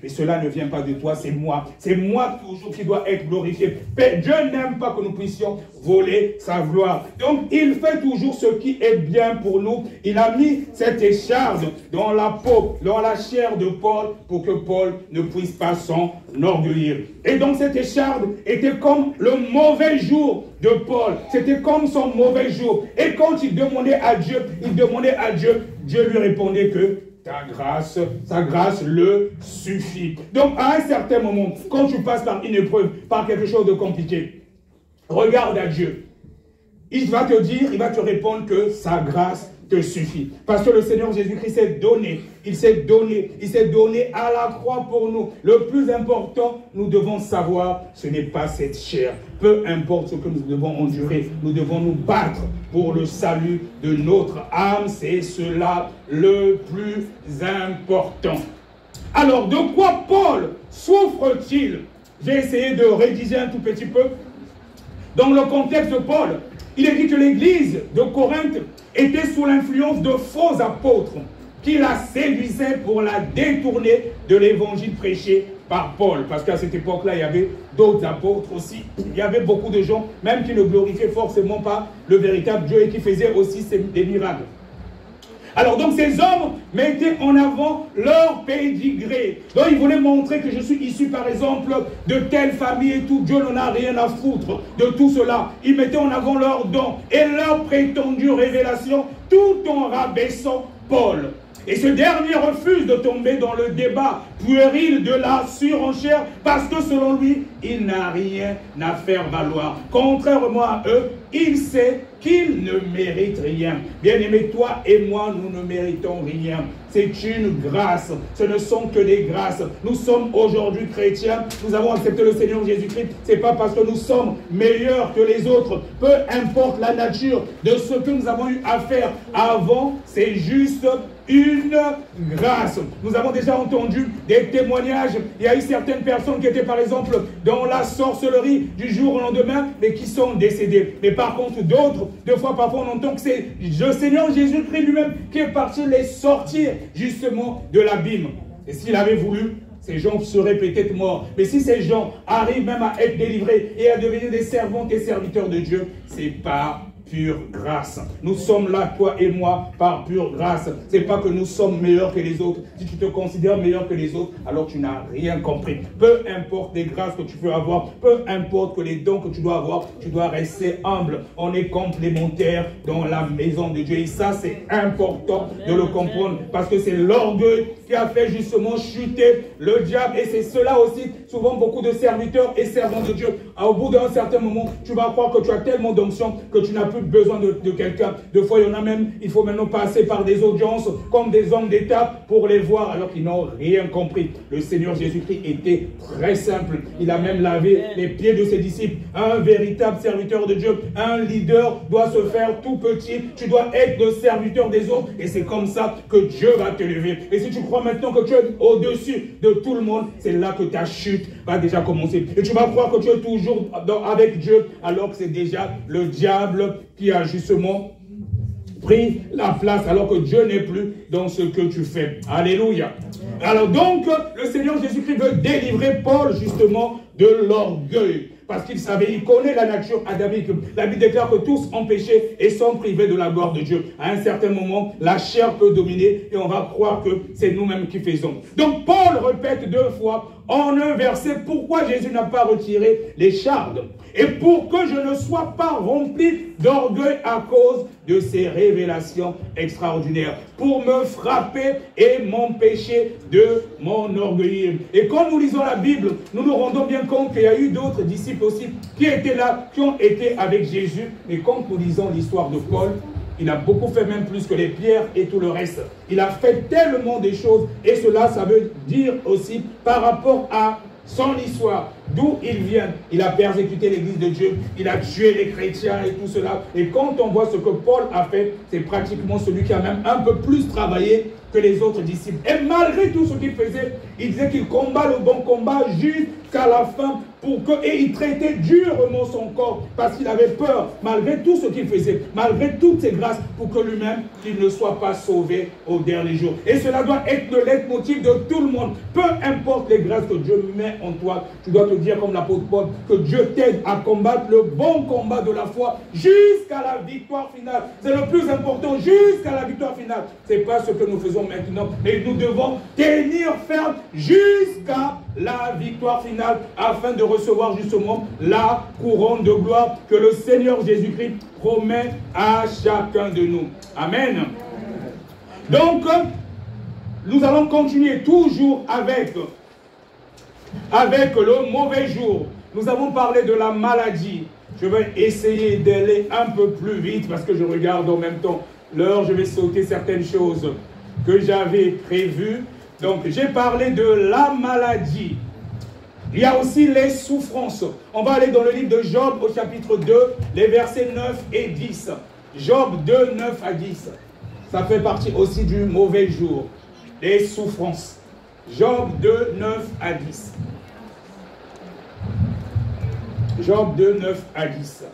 mais cela ne vient pas de toi, c'est moi. C'est moi toujours qui dois être glorifié. Dieu n'aime pas que nous puissions voler sa gloire. Donc, il fait toujours ce qui est bien pour nous. Il a mis cette écharde dans la peau, dans la chair de Paul, pour que Paul ne puisse pas s'enorgueillir. Et donc, cette écharde était comme le mauvais jour de Paul. C'était comme son mauvais jour. Et quand il demandait à Dieu, Dieu lui répondait que sa grâce le suffit. Donc, à un certain moment, quand tu passes par une épreuve, par quelque chose de compliqué, regarde à Dieu. Il va te dire, il va te répondre que sa grâce te suffit. Parce que le Seigneur Jésus-Christ s'est donné. Il s'est donné à la croix pour nous. Le plus important, nous devons savoir, ce n'est pas cette chair. Peu importe ce que nous devons endurer, nous devons nous battre pour le salut de notre âme. C'est cela le plus important. Alors, de quoi Paul souffre-t-il? J'ai essayé de rédiger un tout petit peu. Dans le contexte de Paul, il est dit que l'église de Corinthe était sous l'influence de faux apôtres qui la séduisaient pour la détourner de l'évangile prêché par Paul. Parce qu'à cette époque-là, il y avait d'autres apôtres aussi. Il y avait beaucoup de gens, même qui ne glorifiaient forcément pas le véritable Dieu et qui faisaient aussi des miracles. Alors donc ces hommes mettaient en avant leur pédigré. Donc ils voulaient montrer que je suis issu par exemple de telle famille et tout. Dieu n'en a rien à foutre de tout cela. Ils mettaient en avant leurs dons et leur prétendue révélation tout en rabaissant Paul. Et ce dernier refuse de tomber dans le débat puéril de la surenchère parce que selon lui, il n'a rien à faire valoir. Contrairement à eux, il sait qu'il ne mérite rien. Bien-aimé, toi et moi, nous ne méritons rien. C'est une grâce. Ce ne sont que des grâces. Nous sommes aujourd'hui chrétiens. Nous avons accepté le Seigneur Jésus-Christ. Ce n'est pas parce que nous sommes meilleurs que les autres. Peu importe la nature de ce que nous avons eu à faire avant, c'est juste une grâce. Nous avons déjà entendu des témoignages. Il y a eu certaines personnes qui étaient par exemple dans la sorcellerie du jour au lendemain, mais qui sont décédées. Mais par contre d'autres, deux fois parfois on entend que c'est le Seigneur Jésus-Christ lui-même qui est parti les sortir justement de l'abîme. Et s'il avait voulu, ces gens seraient peut-être morts. Mais si ces gens arrivent même à être délivrés et à devenir des servantes et serviteurs de Dieu, c'est par pure grâce. Nous sommes là, toi et moi, par pure grâce. Ce n'est pas que nous sommes meilleurs que les autres. Si tu te considères meilleur que les autres, alors tu n'as rien compris. Peu importe les grâces que tu peux avoir, peu importe que les dons que tu dois avoir, tu dois rester humble. On est complémentaires dans la maison de Dieu. Et ça, c'est important de le comprendre. Parce que c'est l'orgueil qui a fait justement chuter le diable. Et c'est cela aussi, souvent beaucoup de serviteurs et servants de Dieu. Au bout d'un certain moment, tu vas croire que tu as tellement d'onction que tu n'as plus besoin de quelqu'un. Deux fois, il y en a même, il faut maintenant passer par des audiences comme des hommes d'État pour les voir alors qu'ils n'ont rien compris. Le Seigneur Jésus-Christ était très simple. Il a même lavé les pieds de ses disciples. Un véritable serviteur de Dieu, un leader doit se faire tout petit. Tu dois être le serviteur des autres et c'est comme ça que Dieu va te lever. Et si tu crois maintenant que tu es au-dessus de tout le monde, c'est là que ta chute va déjà commencer. Et tu vas croire que tu es toujours avec Dieu alors que c'est déjà le diable qui a justement pris la place alors que Dieu n'est plus dans ce que tu fais. Alléluia. Alors donc, le Seigneur Jésus-Christ veut délivrer Paul justement de l'orgueil. Parce qu'il savait, il connaît la nature adamique. La Bible déclare que tous ont péché et sont privés de la gloire de Dieu. À un certain moment, la chair peut dominer et on va croire que c'est nous-mêmes qui faisons. Donc Paul répète 2 fois en un verset pourquoi Jésus n'a pas retiré l'écharde. Et pour que je ne sois pas rempli d'orgueil à cause de ces révélations extraordinaires. Pour me frapper et m'empêcher de m'enorgueillir. Et quand nous lisons la Bible, nous nous rendons bien compte qu'il y a eu d'autres disciples aussi qui étaient là, qui ont été avec Jésus. Et quand nous lisons l'histoire de Paul, Il a beaucoup fait, même plus que les pierres et tout le reste. Il a fait tellement de choses. Et cela, ça veut dire aussi par rapport à son histoire, d'où il vient. Il a persécuté l'église de Dieu, il a tué les chrétiens et tout cela. Et quand on voit ce que Paul a fait, c'est pratiquement celui qui a même un peu plus travaillé que les autres disciples. Et malgré tout ce qu'il faisait, il disait qu'il combat le bon combat jusqu'à la fin et il traitait durement son corps parce qu'il avait peur, malgré tout ce qu'il faisait, malgré toutes ses grâces, pour que lui-même, qu'il ne soit pas sauvé au dernier jour. Et cela doit être le leitmotiv de tout le monde. Peu importe les grâces que Dieu met en toi, tu dois te dire comme l'apôtre Paul, que Dieu t'aide à combattre le bon combat de la foi jusqu'à la victoire finale. C'est le plus important, jusqu'à la victoire finale. Ce n'est pas ce que nous faisons maintenant, mais nous devons tenir ferme jusqu'à la victoire finale afin de recevoir justement la couronne de gloire que le Seigneur Jésus-Christ promet à chacun de nous. Amen. Donc, nous allons continuer toujours avec le mauvais jour. Nous avons parlé de la maladie. Je vais essayer d'aller un peu plus vite parce que je regarde en même temps l'heure. Je vais sauter certaines choses que j'avais prévues. Donc, j'ai parlé de la maladie. Il y a aussi les souffrances. On va aller dans le livre de Job au chapitre 2, les versets 9 et 10. Job 2, 9 à 10. Ça fait partie aussi du mauvais jour. Les souffrances. Job 2, 9 à 10. Job 2, 9 à 10.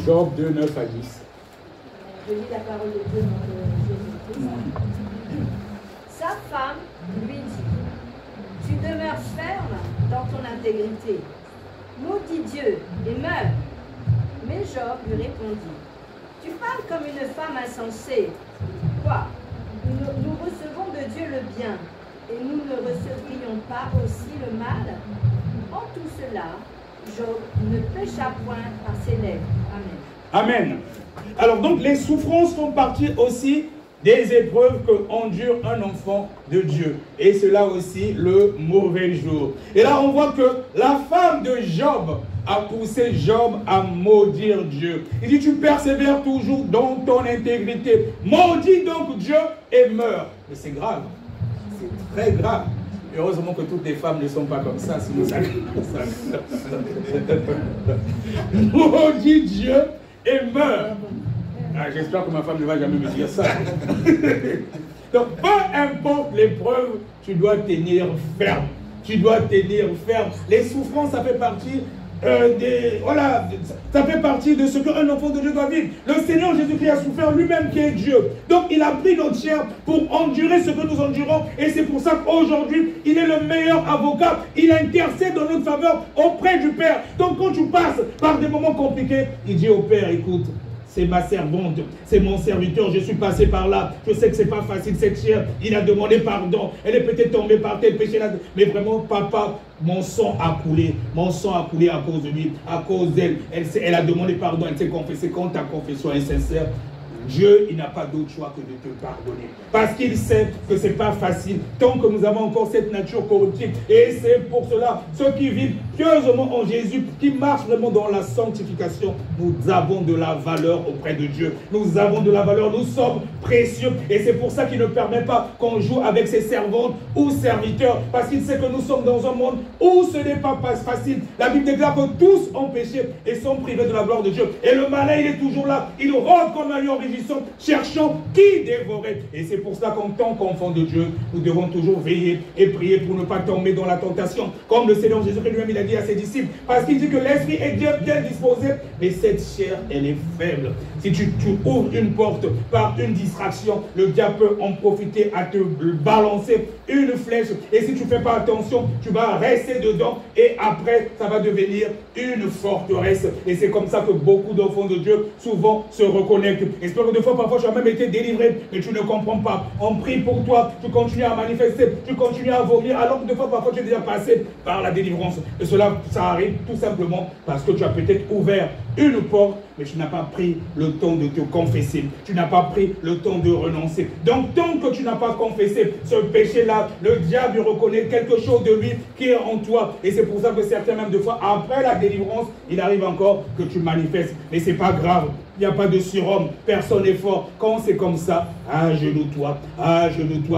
Job 2, 9 à 10.
Je lis la parole de Dieu dans Jésus-Christ. Sa femme lui dit, tu demeures ferme dans ton intégrité. Maudis Dieu et meurs. Mais Job lui répondit, tu parles comme une femme insensée. Quoi? Nous recevons de Dieu le bien, et nous ne recevrions pas aussi le mal? En tout cela, Job ne pécha point par ses lèvres. Amen.
Amen. Alors donc les souffrances font partie aussi des épreuves que endure un enfant de Dieu. Et cela aussi le mauvais jour. Et là on voit que la femme de Job a poussé Job à maudire Dieu. Il dit, tu persévères toujours dans ton intégrité. Maudis donc Dieu et meurs. Mais c'est grave. C'est très grave. Heureusement que toutes les femmes ne sont pas comme ça, sinon ça... Maudis Dieu et meurs. Ah, j'espère que ma femme ne va jamais me dire ça. Donc, peu importe l'épreuve, tu dois tenir ferme. Tu dois tenir ferme. Les souffrances, ça fait partie voilà, ça fait partie de ce qu'un enfant de Dieu doit vivre. Le Seigneur Jésus-Christ a souffert lui-même qui est Dieu. Donc il a pris notre chair pour endurer ce que nous endurons. Et c'est pour ça qu'aujourd'hui, il est le meilleur avocat. Il intercède dans notre faveur auprès du Père. Donc quand tu passes par des moments compliqués, il dit au Père, écoute, c'est ma servante, c'est mon serviteur, je suis passé par là. Je sais que ce n'est pas facile, cette chair. Il a demandé pardon. Elle est peut-être tombée par tel péché là. Mais vraiment, papa, mon sang a coulé. Mon sang a coulé à cause de lui, à cause d'elle. Elle a demandé pardon, elle s'est confessée. Quand ta confession est sincère, Dieu, il n'a pas d'autre choix que de te pardonner. Parce qu'il sait que ce n'est pas facile, tant que nous avons encore cette nature corruptible. Et c'est pour cela, ceux qui vivent pieusement en Jésus, qui marchent vraiment dans la sanctification, nous avons de la valeur auprès de Dieu. Nous avons de la valeur, nous sommes précieux. Et c'est pour ça qu'il ne permet pas qu'on joue avec ses servantes ou serviteurs. Parce qu'il sait que nous sommes dans un monde où ce n'est pas facile. La Bible déclare que tous ont péché et sont privés de la gloire de Dieu. Et le malin, il est toujours là. Il rôde comme un lion cherchant qui dévorer. Et c'est pour cela qu'en tant qu'enfant de Dieu, nous devons toujours veiller et prier pour ne pas tomber dans la tentation. Comme le Seigneur Jésus lui-même, il a dit à ses disciples, parce qu'il dit que l'esprit est bien disposé, mais cette chair, elle est faible. Si tu ouvres une porte par une distraction, le diable peut en profiter à te balancer une flèche. Et si tu ne fais pas attention, tu vas rester dedans et après, ça va devenir une forteresse. Et c'est comme ça que beaucoup d'enfants de Dieu souvent se reconnectent. J'espère que des fois, parfois, tu as même été délivré, mais tu ne comprends pas. On prie pour toi, tu continues à manifester, tu continues à vomir, alors que des fois, parfois, tu es déjà passé par la délivrance. Et cela, ça arrive tout simplement parce que tu as peut-être ouvert une porte, mais tu n'as pas pris le temps de te confesser. Tu n'as pas pris le temps de renoncer. Donc, tant que tu n'as pas confessé ce péché-là, le diable reconnaît quelque chose de lui qui est en toi. Et c'est pour ça que certains, même de fois, après la délivrance, il arrive encore que tu manifestes. Mais ce n'est pas grave. Il n'y a pas de surhomme, personne n'est fort. Quand c'est comme ça, agenouille-toi,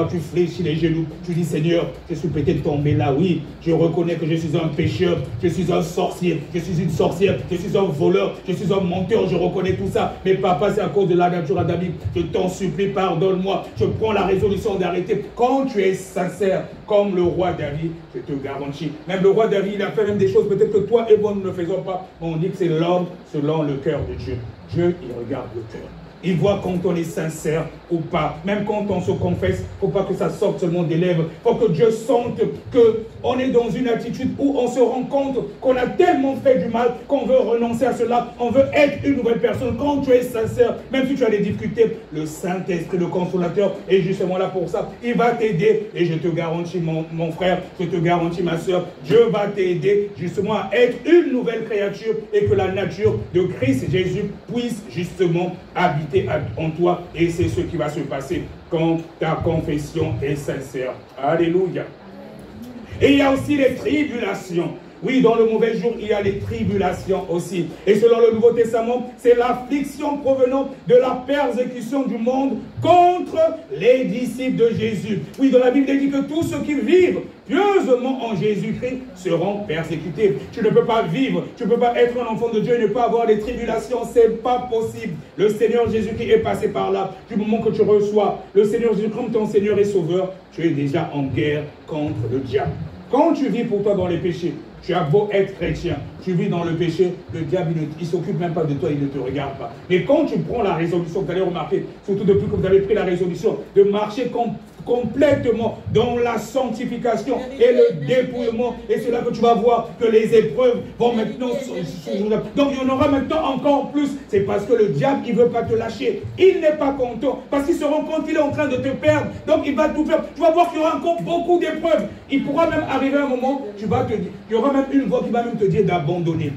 tu fléchis les genoux. Tu dis, Seigneur, je suis peut-être tombé là, oui. Je reconnais que je suis un pécheur, je suis un sorcier, je suis une sorcière, je suis un voleur, je suis un menteur, je reconnais tout ça. Mais papa, c'est à cause de la nature adamique. Je t'en supplie, pardonne-moi. Je prends la résolution d'arrêter. Quand tu es sincère, comme le roi David, je te garantis. Même le roi David, il a fait même des choses peut-être que toi et moi, nous ne faisons pas. On dit que c'est l'homme selon le cœur de Dieu. Dieu, il regarde le cœur. Il voit quand on est sincère ou pas. Même quand on se confesse, il ne faut pas que ça sorte seulement des lèvres. Il faut que Dieu sente qu'on est dans une attitude où on se rend compte qu'on a tellement fait du mal qu'on veut renoncer à cela. On veut être une nouvelle personne. Quand tu es sincère, même si tu as des difficultés, le Saint-Esprit, le Consolateur, est justement là pour ça. Il va t'aider. Et je te garantis, mon frère, je te garantis, ma soeur, Dieu va t'aider justement à être une nouvelle créature et que la nature de Christ Jésus puisse justement habiter en toi, et c'est ce qui va se passer quand ta confession est sincère. Alléluia. Et il y a aussi les tribulations. Oui, dans le mauvais jour, il y a les tribulations aussi. Et selon le Nouveau Testament, c'est l'affliction provenant de la persécution du monde contre les disciples de Jésus. Oui, dans la Bible, il dit que tous ceux qui vivent pieusement en Jésus-Christ seront persécutés. Tu ne peux pas vivre, tu ne peux pas être un enfant de Dieu et ne pas avoir des tribulations. Ce n'est pas possible. Le Seigneur Jésus-Christ est passé par là. Du moment que tu reçois le Seigneur Jésus comme ton Seigneur et Sauveur, tu es déjà en guerre contre le diable. Quand tu vis pour toi dans les péchés, tu as beau être chrétien, tu vis dans le péché, le diable, il ne s'occupe même pas de toi, il ne te regarde pas. Mais quand tu prends la résolution, vous allez remarquer, surtout depuis que vous avez pris la résolution, de marcher complètement dans la sanctification et le dépouillement, et c'est là que tu vas voir que les épreuves vont maintenant donc il y en aura maintenant encore plus. C'est parce que le diable, il ne veut pas te lâcher, il n'est pas content, parce qu'il se rend compte qu'il est en train de te perdre, donc il va tout faire. Tu vas voir qu'il y aura encore beaucoup d'épreuves. Il pourra même arriver un moment, tu vas te dire, il y aura même une voix qui va même te dire d'abandonner.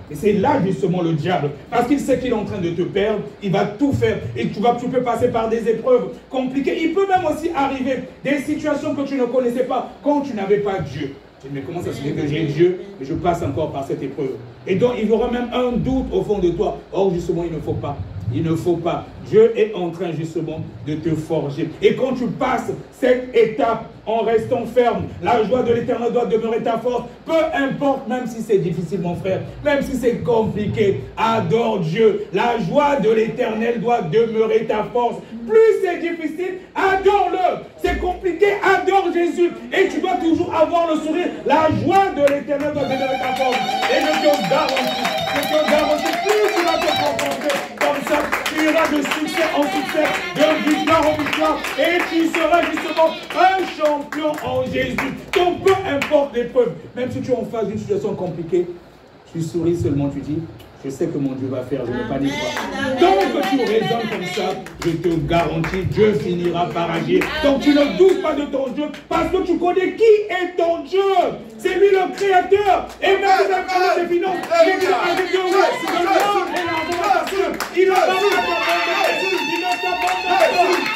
Et c'est là justement le diable, parce qu'il sait qu'il est en train de te perdre, il va tout faire, et tu peux passer par des épreuves compliquées. Il peut même aussi arriver des situations que tu ne connaissais pas quand tu n'avais pas Dieu. Tu dis, mais comment ça se fait que j'ai Dieu, mais je passe encore par cette épreuve? Et donc il y aura même un doute au fond de toi. Or justement il ne faut pas. Il ne faut pas. Dieu est en train justement de te forger. Et quand tu passes cette étape en restant ferme, la joie de l'Éternel doit demeurer ta force. Peu importe, même si c'est difficile, mon frère, même si c'est compliqué, adore Dieu. La joie de l'Éternel doit demeurer ta force. Plus c'est difficile, adore-le. C'est compliqué, adore Jésus. Et tu dois toujours avoir le sourire. La joie de l'Éternel doit demeurer ta force. Et je te garantis, plus tu vas te confronter comme ça, tu iras de succès en succès, de victoire en victoire, et tu seras justement un champion en Jésus. Donc peu importe l'épreuve, même si tu es en face d'une situation compliquée, tu souris seulement, tu dis, je sais que mon Dieu va faire, je n'ai pas d'espoir. Donc tu raisonnes comme ça, je te garantis, Dieu finira par agir. Donc tu ne doutes pas de ton Dieu, parce que tu connais qui est ton Dieu. C'est lui le créateur. Et même si la finances, des finances, il est avec Dieu, le monde et l'argent, il va pas t'abandonner. Il ne t'abandonne pas.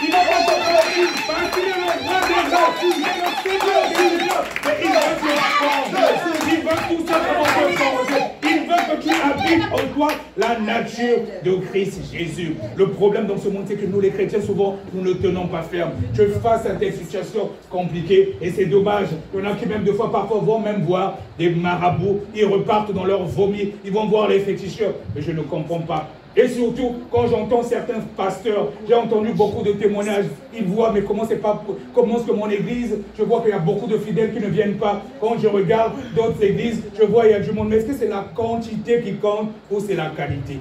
Il va pas t'abandonner. Parce qu'il est le roi des rois. Il est le Seigneur des Seigneurs. Mais il veut te forger. Il veut tout simplement te forger. Il veut que tu habites en toi la nature de Christ Jésus. Le problème dans ce monde, c'est que nous les chrétiens, souvent, nous ne tenons pas ferme. Tu es face à des situations compliquées et c'est dommage. Il y en a qui même deux fois, parfois, vont même voir des marabouts. Ils repartent dans leur vomi. Ils vont voir les féticheurs. Mais je ne comprends pas. Et surtout, quand j'entends certains pasteurs, j'ai entendu beaucoup de témoignages, ils voient, mais comment est-ce que mon église, je vois qu'il y a beaucoup de fidèles qui ne viennent pas. Quand je regarde d'autres églises, je vois qu'il y a du monde. Mais est-ce que c'est la quantité qui compte ou c'est la qualité?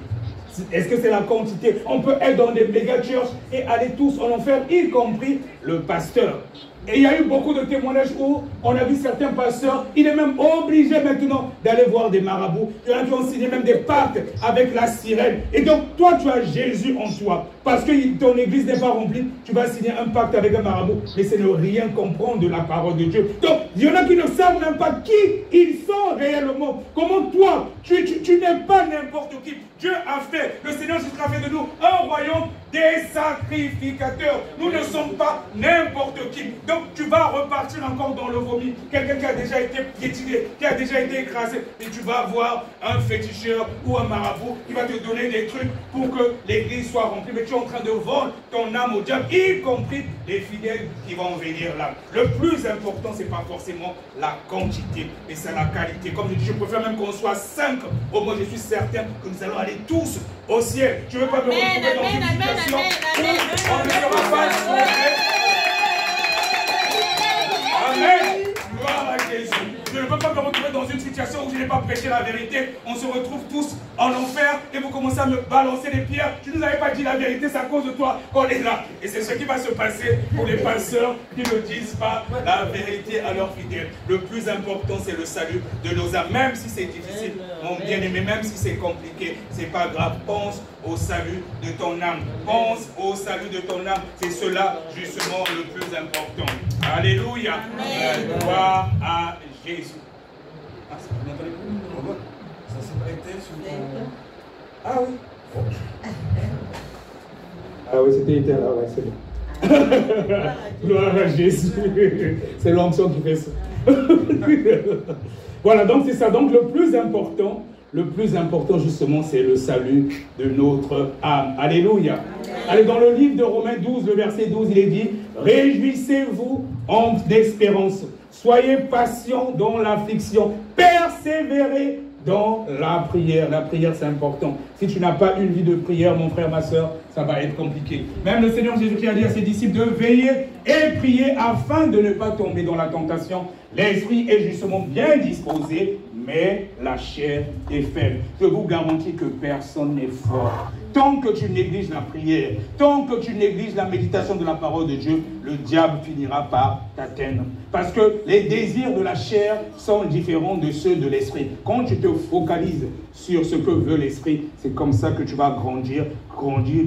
Est-ce que c'est la quantité? On peut être dans des méga churches et aller tous en enfer, y compris le pasteur. Et il y a eu beaucoup de témoignages où on a vu certains pasteurs, il est même obligé maintenant d'aller voir des marabouts. Il y en a qui ont signé même des pactes avec la sirène. Et donc, toi, tu as Jésus en toi. Parce que ton église n'est pas remplie, tu vas signer un pacte avec un marabout. Mais c'est ne rien comprendre de la parole de Dieu. Donc, il y en a qui ne savent même pas qui ils sont réellement. Comment toi, tu n'es pas n'importe qui. Dieu a fait, le Seigneur Jésus a fait de nous un royaume des sacrificateurs. Nous ne sommes pas n'importe qui. Donc tu vas repartir encore dans le vomi. Quelqu'un qui a déjà été piétiné, qui a déjà été écrasé. Et tu vas voir un féticheur ou un marabout qui va te donner des trucs pour que l'église soit remplie. Mais tu es en train de vendre ton âme au diable, y compris les fidèles qui vont venir là. Le plus important, ce n'est pas forcément la quantité, mais c'est la qualité. Comme je dis, je préfère même qu'on soit 5. Au moins, je suis certain que nous allons aller tous au ciel. Je ne veux pas me retrouver dans une situation où on ne sera pas sauvé. Amen. Gloire à Jésus. Je ne veux pas me retrouver dans une situation où je n'ai pas prêché la vérité. On se retrouve tous en enfer et vous commencez à me balancer des pierres. Tu ne nous avais pas dit la vérité, c'est à cause de toi qu'on est là. Et c'est ce qui va se passer pour les pasteurs qui ne disent pas la vérité à leurs fidèles. Le plus important, c'est le salut de nos âmes. Même si c'est difficile, mon bien-aimé, même si c'est compliqué, c'est pas grave. Pense au salut de ton âme. Pense au salut de ton âme. C'est cela, justement, le plus important. Alléluia. Gloire à Jésus. Ah,
ça s'est prêté sur ton...
Ah oui. Ah oui, c'était éternel. Ah ouais, c'est bon. Gloire à Jésus. C'est l'onction qui fait ça. Voilà, donc c'est ça. Donc le plus important justement, c'est le salut de notre âme. Alléluia. Allez, dans le livre de Romains 12, le verset 12, il est dit, réjouissez-vous en d'espérance. Soyez patients dans l'affliction. Persévérez dans la prière. La prière, c'est important. Si tu n'as pas une vie de prière, mon frère, ma soeur, ça va être compliqué. Même le Seigneur Jésus-Christ a dit à ses disciples de veiller et prier afin de ne pas tomber dans la tentation. L'esprit est justement bien disposé, mais la chair est faible. Je vous garantis que personne n'est fort. Tant que tu négliges la prière, tant que tu négliges la méditation de la parole de Dieu, le diable finira par t'atteindre. Parce que les désirs de la chair sont différents de ceux de l'esprit. Quand tu te focalises sur ce que veut l'esprit, c'est comme ça que tu vas grandir,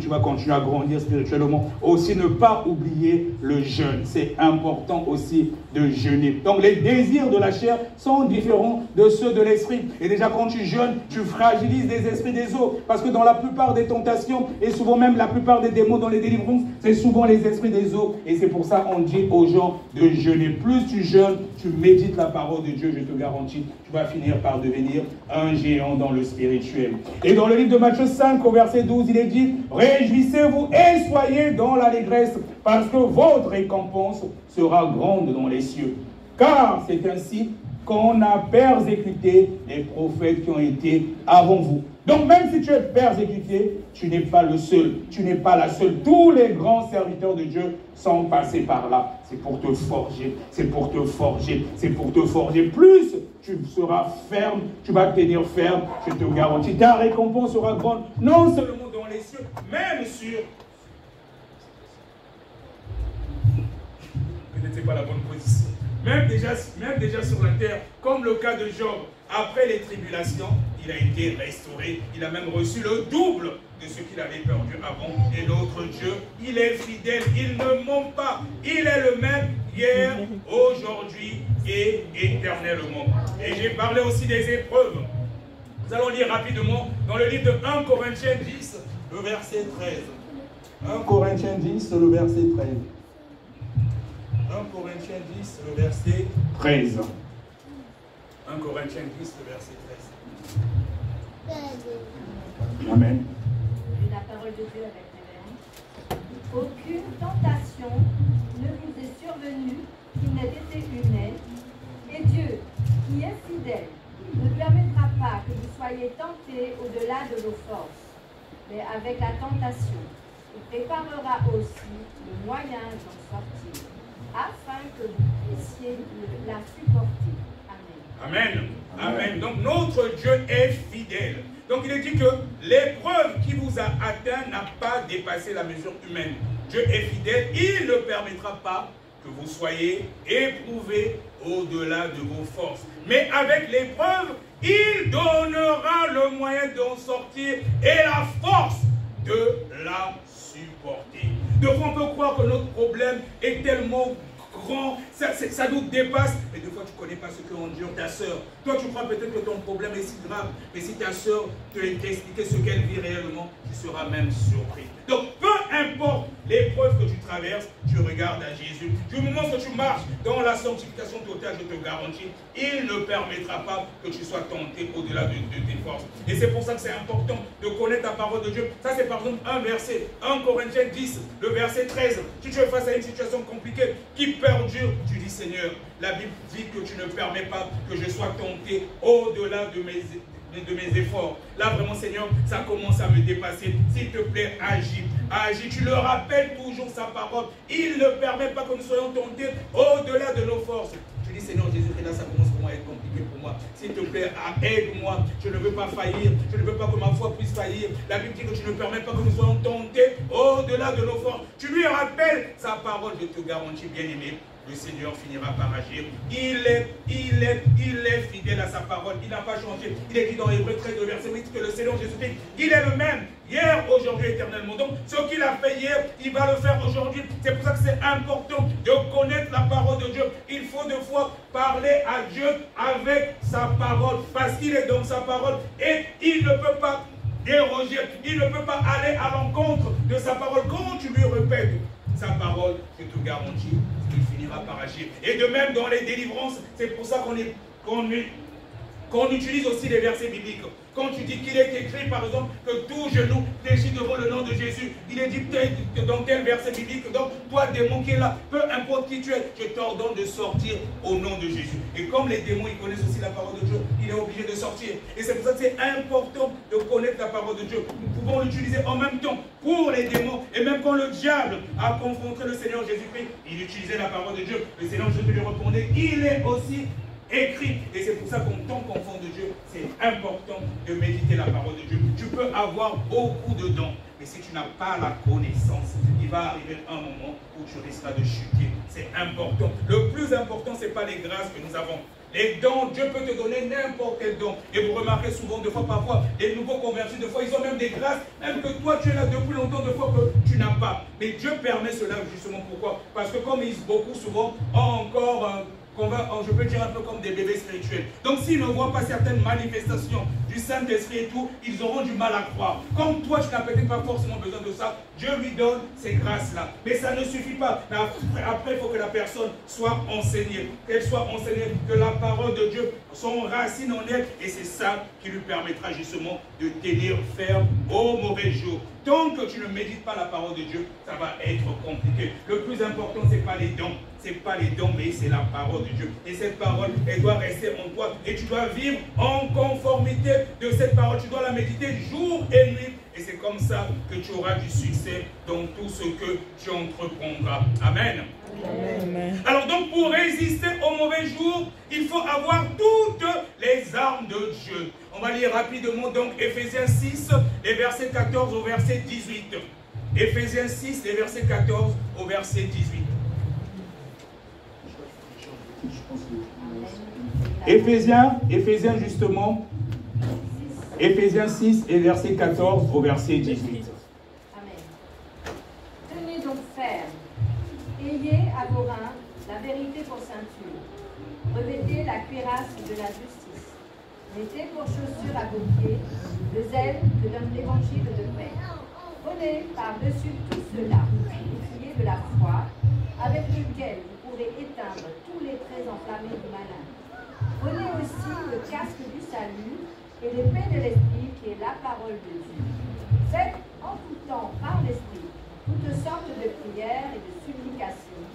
tu vas continuer à grandir spirituellement. Aussi, ne pas oublier le jeûne. C'est important aussi de jeûner. Donc, les désirs de la chair sont différents de ceux de l'esprit. Et déjà, quand tu jeûnes, tu fragilises les esprits des autres. Parce que dans la plupart des tentations, et souvent même la plupart des démons dans les délivrances, c'est souvent les esprits des autres. Et c'est pour ça qu'on dit aux gens de jeûner. Plus tu jeûnes, tu médites la parole de Dieu, je te garantis, tu vas finir par devenir un géant dans le spirituel. Et dans le livre de Matthieu 5, au verset 12, il est dit, réjouissez-vous et soyez dans l'allégresse, parce que votre récompense sera grande dans les cieux. Car c'est ainsi qu'on a persécuté les prophètes qui ont été avant vous. Donc même si tu es persécuté, tu n'es pas le seul, tu n'es pas la seule. Tous les grands serviteurs de Dieu sont passés par là. C'est pour te forger, c'est pour te forger, c'est pour te forger. Plus tu seras ferme, tu vas tenir ferme, je te garantis. Ta récompense sera grande, non seulement dans les cieux, même sur... Ce n'était pas la bonne position. Même déjà sur la terre, comme le cas de Job, après les tribulations, il a été restauré. Il a même reçu le double de ce qu'il avait perdu avant. Et notre Dieu, il est fidèle, il ne ment pas. Il est le même hier, aujourd'hui et éternellement. Et j'ai parlé aussi des épreuves. Nous allons lire rapidement dans le livre de 1 Corinthiens 10, le verset 13. 1 Corinthiens 10, le verset 13. 1 Corinthiens 10, le verset 13. 1 Corinthiens 10, le verset 13. Amen.
La parole de Dieu avec révérence. Aucune tentation ne vous est survenue qui n'ait été humaine, et Dieu, qui est fidèle, ne permettra pas que vous soyez tentés au-delà de vos forces, mais avec la tentation, il préparera aussi le moyen d'en sortir, afin que vous puissiez la supporter.
Amen. Amen. Donc notre Dieu est fidèle. Donc il est dit que l'épreuve qui vous a atteint n'a pas dépassé la mesure humaine. Dieu est fidèle, il ne permettra pas que vous soyez éprouvés au-delà de vos forces. Mais avec l'épreuve, il donnera le moyen d'en sortir et la force de la supporter. Des fois, on peut croire que notre problème est tellement grand, ça nous dépasse, mais des fois tu ne connais pas ce que endure ta soeur. Toi tu crois peut-être que ton problème est si grave, mais si ta soeur te expliquer ce qu'elle vit réellement, tu seras même surpris. Donc peu importe l'épreuve que tu traverses, tu regardes à Jésus. Du moment que tu marches dans la sanctification totale, je te garantis, il ne permettra pas que tu sois tenté au-delà de tes forces. Et c'est pour ça que c'est important de connaître la parole de Dieu. Ça c'est par exemple un verset, 1 Corinthiens 10, le verset 13. Si tu es face à une situation compliquée qui perdure, tu dis Seigneur, la Bible dit que tu ne permets pas que je sois tenté au-delà de mes efforts. Là vraiment Seigneur, ça commence à me dépasser. S'il te plaît, agis. Agis. Tu le rappelles toujours sa parole. Il ne permet pas que nous soyons tentés au-delà de nos forces. Tu dis Seigneur Jésus, et là ça commence à être compliqué pour moi. S'il te plaît, aide-moi. Je ne veux pas faillir. Je ne veux pas que ma foi puisse faillir. La Bible dit que tu ne permets pas que nous soyons tentés au-delà de nos forces. Tu lui rappelles sa parole. Je te garantis, bien aimé, le Seigneur finira par agir. Il est fidèle à sa parole. Il n'a pas changé. Il est dit dans Hébreux 13, verset 8, que le Seigneur Jésus-Christ, il est le même, hier, aujourd'hui, éternellement. Donc, ce qu'il a fait hier, il va le faire aujourd'hui. C'est pour ça que c'est important de connaître la parole de Dieu. Il faut des fois parler à Dieu avec sa parole, parce qu'il est dans sa parole et il ne peut pas déroger. Il ne peut pas aller à l'encontre de sa parole. Quand tu lui répètes sa parole, je te garantis, il finira par agir. Et de même dans les délivrances, c'est pour ça qu'on utilise aussi les versets bibliques. Quand tu dis qu'il est écrit, par exemple, que tout genou fléchit devant le nom de Jésus, il est dit dans tel verset biblique, donc toi démon qui est là, peu importe qui tu es, je t'ordonne de sortir au nom de Jésus. Et comme les démons, ils connaissent aussi la parole de Dieu, il est obligé de sortir. Et c'est pour ça que c'est important de connaître la parole de Dieu. Nous pouvons l'utiliser en même temps pour les démons. Et même quand le diable a confronté le Seigneur Jésus-Christ, il utilisait la parole de Dieu. Le Seigneur Jésus lui répondait, il est aussi écrit. Et c'est pour ça qu'en tant qu'enfant de Dieu, c'est important de méditer la parole de Dieu. Tu peux avoir beaucoup de dons, mais si tu n'as pas la connaissance, il va arriver un moment où tu risqueras de chuter. C'est important. Le plus important, ce n'est pas les grâces que nous avons. Les dons, Dieu peut te donner n'importe quel don. Et vous remarquez souvent, des fois, parfois, les nouveaux convertis, des fois, ils ont même des grâces, même que toi, tu es là depuis longtemps, des fois que tu n'as pas. Mais Dieu permet cela justement. Pourquoi? Parce que comme ils, beaucoup souvent, ont encore je peux dire un peu comme des bébés spirituels. Donc s'ils ne voient pas certaines manifestations du Saint-Esprit et tout, ils auront du mal à croire. Comme toi, tu n'as peut-être pas forcément besoin de ça, Dieu lui donne ces grâces-là. Mais ça ne suffit pas. Après, il faut que la personne soit enseignée. Qu'elle soit enseignée, que la parole de Dieu s'enracine en elle. Et c'est ça qui lui permettra justement de tenir ferme au mauvais jour. Tant que tu ne médites pas la parole de Dieu, ça va être compliqué. Le plus important, ce n'est pas les dons. Ce n'est pas les dons, mais c'est la parole de Dieu. Et cette parole, elle doit rester en toi. Et tu dois vivre en conformité de cette parole. Tu dois la méditer jour et nuit. Et c'est comme ça que tu auras du succès dans tout ce que tu entreprendras. Amen. Amen. Alors donc, pour résister aux mauvais jours, il faut avoir toutes les armes de Dieu. On va lire rapidement donc Éphésiens 6, les versets 14 au verset 18. Éphésiens 6, les versets 14 au verset 18. Éphésiens justement, Éphésiens 6 et verset 14 au verset 18.
Amen. Tenez donc ferme, ayez à vos reins la vérité pour ceinture, revêtez la cuirasse de la justice, mettez pour chaussures à vos pieds le zèle que donne l'évangile de paix. Prenez par-dessus tout cela le bouclier de la foi, avec lequel vous pourrez éteindre tous les traits enflammés du malin. Prenez aussi le casque du salut et l'épée de l'esprit qui est la parole de Dieu. Faites en tout temps par l'esprit toutes sortes de prières et de supplications.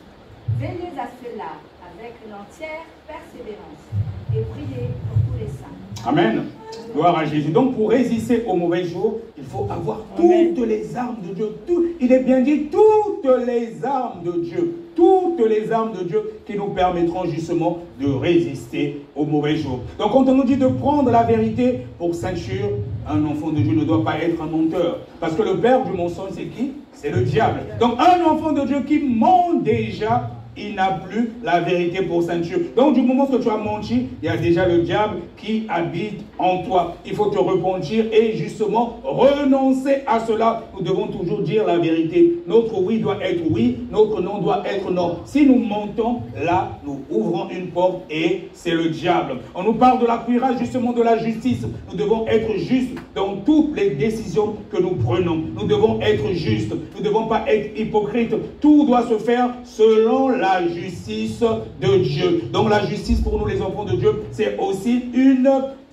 Veillez à cela avec une entière persévérance et priez pour tous les saints.
Amen. Gloire à Jésus. Donc pour résister aux mauvais jours, il faut avoir toutes les armes de Dieu. Il est bien dit toutes les armes de Dieu. Toutes les armes de Dieu qui nous permettront justement de résister aux mauvais jours. Donc quand on nous dit de prendre la vérité pour ceinture, un enfant de Dieu ne doit pas être un menteur. Parce que le père du mensonge, c'est qui? C'est le diable. Donc un enfant de Dieu qui ment déjà, il n'a plus la vérité pour ceinture. Donc du moment que tu as menti, il y a déjà le diable qui habite en toi. Il faut te repentir et justement renoncer à cela. Nous devons toujours dire la vérité. Notre oui doit être oui, notre non doit être non. Si nous mentons, là, nous ouvrons une porte et c'est le diable. On nous parle de la cuirasse, justement de la justice. Nous devons être justes dans toutes les décisions que nous prenons. Nous devons être justes. Nous ne devons pas être hypocrites. Tout doit se faire selon la justice de Dieu. Donc la justice pour nous les enfants de Dieu, c'est aussi une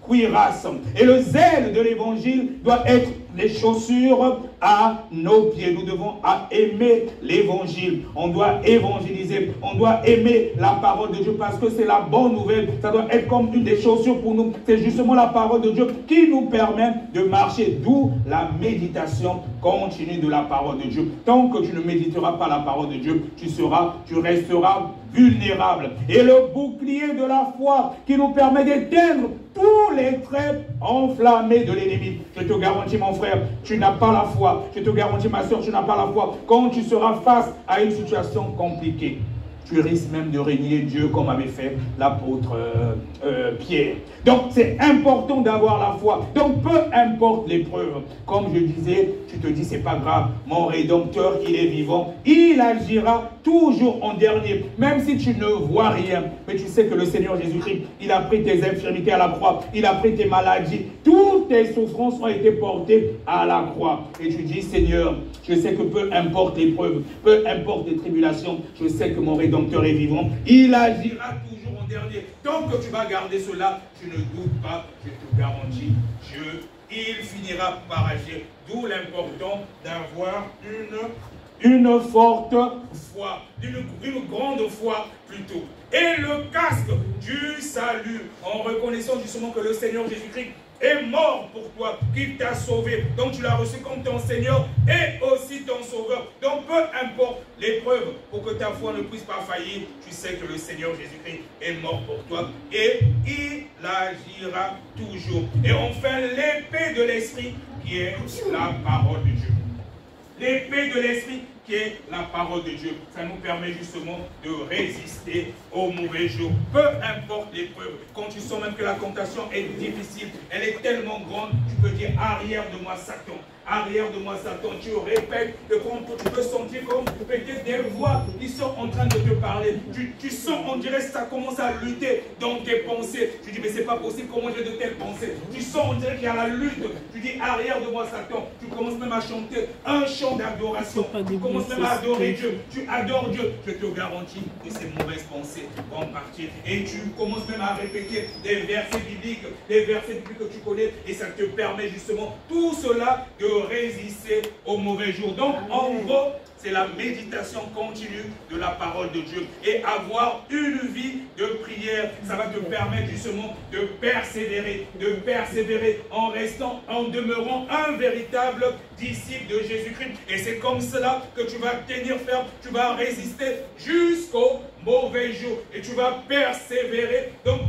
cuirasse. Et le zèle de l'évangile doit être les chaussures à nos pieds. Nous devons aimer l'évangile. On doit évangéliser. On doit aimer la parole de Dieu parce que c'est la bonne nouvelle. Ça doit être comme une des chaussures pour nous. C'est justement la parole de Dieu qui nous permet de marcher. D'où la méditation continue de la parole de Dieu. Tant que tu ne méditeras pas la parole de Dieu, tu resteras vulnérable. Et le bouclier de la foi qui nous permet d'éteindre tous les traits enflammés de l'ennemi. Je te garantis, mon frère, tu n'as pas la foi. Je te garantis, ma soeur, tu n'as pas la foi. Quand tu seras face à une situation compliquée, tu risques même de régner Dieu comme avait fait l'apôtre Pierre. Donc c'est important d'avoir la foi. Donc peu importe l'épreuve, comme je disais, tu te dis c'est pas grave, mon Rédempteur il est vivant, il agira toujours en dernier, même si tu ne vois rien. Mais tu sais que le Seigneur Jésus-Christ, il a pris tes infirmités à la croix, il a pris tes maladies, toutes tes souffrances ont été portées à la croix. Et tu dis Seigneur, je sais que peu importe l'épreuve, peu importe les tribulations, je sais que mon Rédempteur est vivant, il agira toujours en dernier. Tant que tu vas garder cela, tu ne doutes pas, je te garantis, Dieu, il finira par agir. D'où l'important d'avoir une forte foi, une grande foi plutôt. Et le casque du salut, en reconnaissant justement que le Seigneur Jésus-Christ est mort pour toi, qu'il t'a sauvé. Donc tu l'as reçu comme ton Seigneur et aussi ton Sauveur. Donc peu importe l'épreuve, pour que ta foi ne puisse pas faillir, tu sais que le Seigneur Jésus-Christ est mort pour toi et il agira toujours. Et enfin l'épée de l'Esprit qui est la parole de Dieu. L'épée de l'Esprit qui est la parole de Dieu. Ça nous permet justement de résister aux mauvais jours. Peu importe l'épreuve, quand tu sens même que la tentation est difficile, elle est tellement grande, tu peux dire arrière de moi Satan. Arrière de moi Satan, tu répètes, que tu peux sentir comme peut-être des voix qui sont en train de te parler. Tu sens, on dirait que ça commence à lutter dans tes pensées. Tu dis mais c'est pas possible, comment j'ai de telles pensées. Tu sens, on dirait qu'il y a la lutte. Tu dis arrière de moi Satan. Tu commences même à chanter un chant d'adoration. Tu commences même à adorer Dieu. Tu adores Dieu. Je te garantis que ces mauvaises pensées vont partir. Et tu commences même à répéter des versets bibliques que tu connais. Et ça te permet justement tout cela de résister aux mauvais jours. Donc en gros, c'est la méditation continue de la parole de Dieu. Et avoir une vie de prière, ça va te permettre justement de persévérer en demeurant un véritable disciple de Jésus-Christ. Et c'est comme cela que tu vas tenir ferme, tu vas résister jusqu'au mauvais jour. Et tu vas persévérer. Donc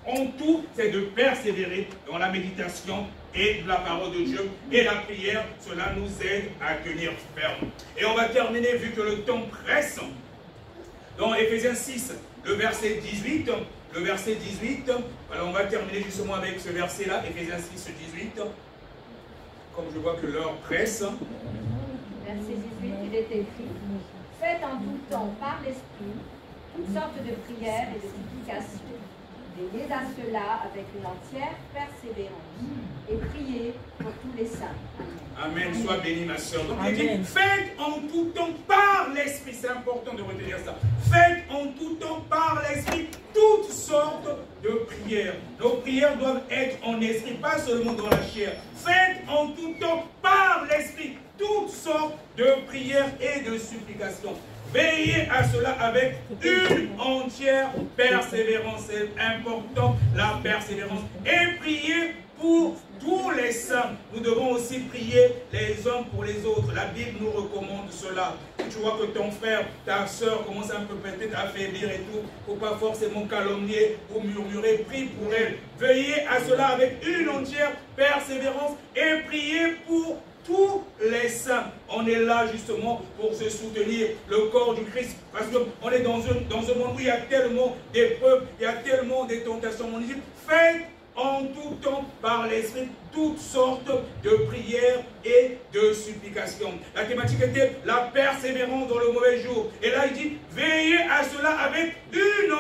en tout, c'est de persévérer dans la méditation et de la parole de Dieu et la prière. Cela nous aide à tenir ferme. Et on va terminer, vu que le temps presse, dans Éphésiens 6, le verset 18. Le verset 18, alors on va terminer justement avec ce verset-là, Éphésiens 6, 18. Comme je vois que l'heure presse.
Verset 18, il est écrit: faites en tout temps par l'Esprit toutes sortes de prières et de supplications. Veillez à cela avec une entière persévérance et priez pour tous les saints. Amen.
Amen. Sois béni, ma soeur. Donc, il dit, faites en tout temps par l'Esprit. C'est important de retenir ça. Faites en tout temps par l'Esprit toutes sortes de prières. Nos prières doivent être en esprit, pas seulement dans la chair. Faites en tout temps par l'Esprit toutes sortes de prières et de supplications. Veillez à cela avec une entière persévérance. C'est important, la persévérance. Et priez pour tous les saints. Nous devons aussi prier les uns pour les autres. La Bible nous recommande cela. Si tu vois que ton frère, ta soeur commence un peu peut-être à faiblir et tout, il ne faut pas forcément calomnier ou murmurer. Prie pour elle. Veillez à cela avec une entière persévérance et priez pour tous les les saints. On est là justement pour se soutenir le corps du Christ. Parce qu'on est dans un monde où il y a tellement d'épreuves, il y a tellement de tentations. On dit, faites en tout temps par l'Esprit toutes sortes de prières et de supplications. La thématique était la persévérance dans le mauvais jour. Et là il dit, veillez à cela avec une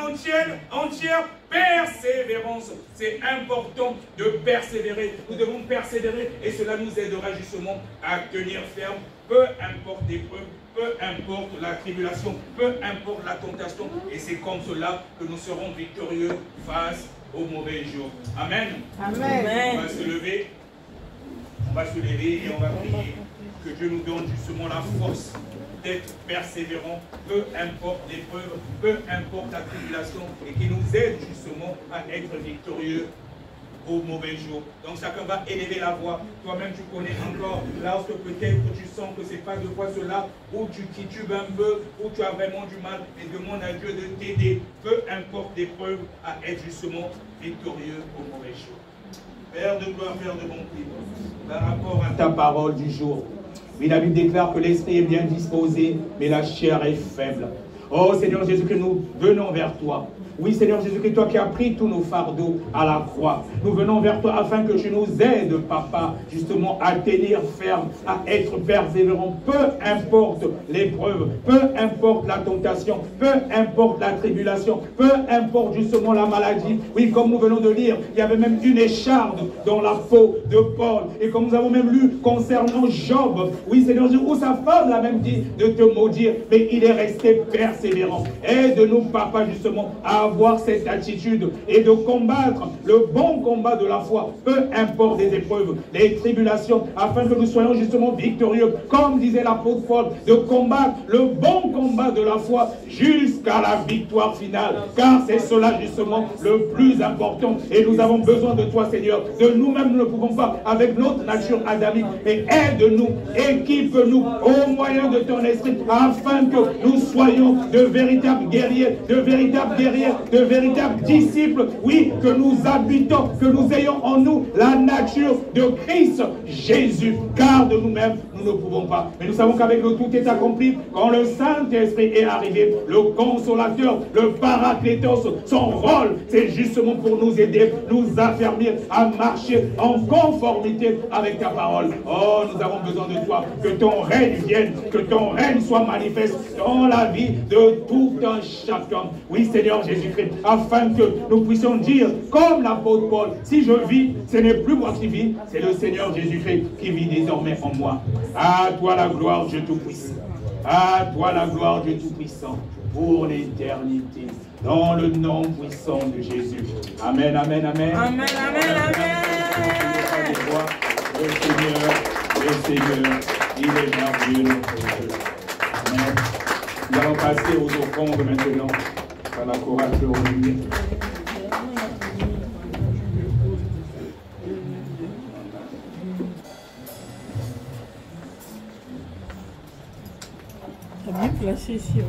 entière persévérance. C'est important de persévérer. Nous devons persévérer et cela nous aidera justement à tenir ferme. Peu importe l'épreuve, peu importe la tribulation, peu importe la tentation. Et c'est comme cela que nous serons victorieux face au mauvais jour. Amen.
Amen.
On va se lever. On va se lever et on va prier. Que Dieu nous donne justement la force d'être persévérant, peu importe l'épreuve, peu importe la tribulation, et qui nous aide justement à être victorieux au mauvais jour. Donc chacun va élever la voix. Toi-même tu connais encore, lorsque peut-être tu sens que c'est pas de fois cela, où tu titubes un peu, où tu as vraiment du mal, et demande à Dieu de t'aider, peu importe l'épreuve, à être justement victorieux au mauvais jour. Père de gloire, Père de bonté, par rapport à ta parole du jour, oui, la Bible déclare que l'esprit est bien disposé, mais la chair est faible. Oh Seigneur Jésus, que nous venons vers toi. Oui, Seigneur Jésus-Christ, toi qui as pris tous nos fardeaux à la croix. Nous venons vers toi afin que tu nous aides, Papa, justement à tenir ferme, à être persévérant. Peu importe l'épreuve, peu importe la tentation, peu importe la tribulation, peu importe justement la maladie. Oui, comme nous venons de lire, il y avait même une écharde dans la peau de Paul. Et comme nous avons même lu concernant Job, oui, Seigneur Jésus, où sa femme l'a même dit de te maudire, mais il est resté persévérant. Aide-nous, Papa, justement, à avoir cette attitude et de combattre le bon combat de la foi, peu importe les épreuves, les tribulations, afin que nous soyons justement victorieux, comme disait l'apôtre Paul, de combattre le bon combat de la foi jusqu'à la victoire finale, car c'est cela justement le plus important. Et nous avons besoin de toi, Seigneur. De nous-mêmes, nous ne pouvons pas avec notre nature adamique, mais aide-nous, équipe-nous au moyen de ton esprit, afin que nous soyons de véritables guerriers, de véritables disciples, oui, que nous habitons, que nous ayons en nous la nature de Christ Jésus, car de nous-mêmes, nous ne pouvons pas. Mais nous savons qu'avec le tout est accompli, quand le Saint-Esprit est arrivé, le consolateur, le paraclétos, son rôle, c'est justement pour nous aider, nous affermir à marcher en conformité avec ta parole. Oh, nous avons besoin de toi, que ton règne vienne, que ton règne soit manifeste dans la vie de tout un chacun. Oui, Seigneur Jésus-Christ, afin que nous puissions dire, comme l'apôtre Paul, si je vis, ce n'est plus moi qui vis, c'est le Seigneur Jésus-Christ qui vit désormais en moi. À toi la gloire, Dieu Tout-Puissant. À toi la gloire, Dieu Tout-Puissant, pour l'éternité. Dans le nom puissant de Jésus. Amen, amen, amen.
Amen, amen, amen.
Le Seigneur, il est merveilleux. Amen. Nous allons passer aux offrandes maintenant. Par la chorale de Olivier.
T'as bien placé ici.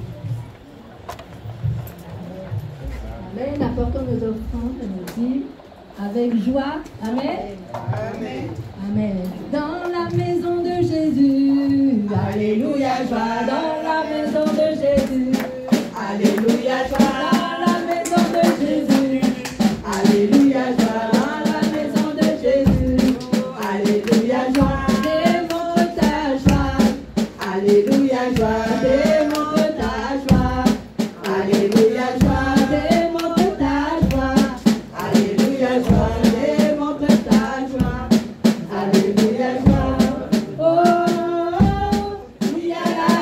Amen. Apportons nos offrandes, nos dîmes, avec joie. Amen.
Amen.
Amen. Dans la maison de Jésus. Alléluia, joie. Dans la maison de Jésus. Alléluia, joie. Dans la maison de Jésus. Alléluia, joie. Dans la maison de Jésus. Alléluia, joie. Démontre ta joie. Alléluia, joie. Démontre ta joie. Alléluia, joie. Démontre ta joie. Alléluia, joie. Démontre ta joie. Alléluia, joie. Oh, il y a la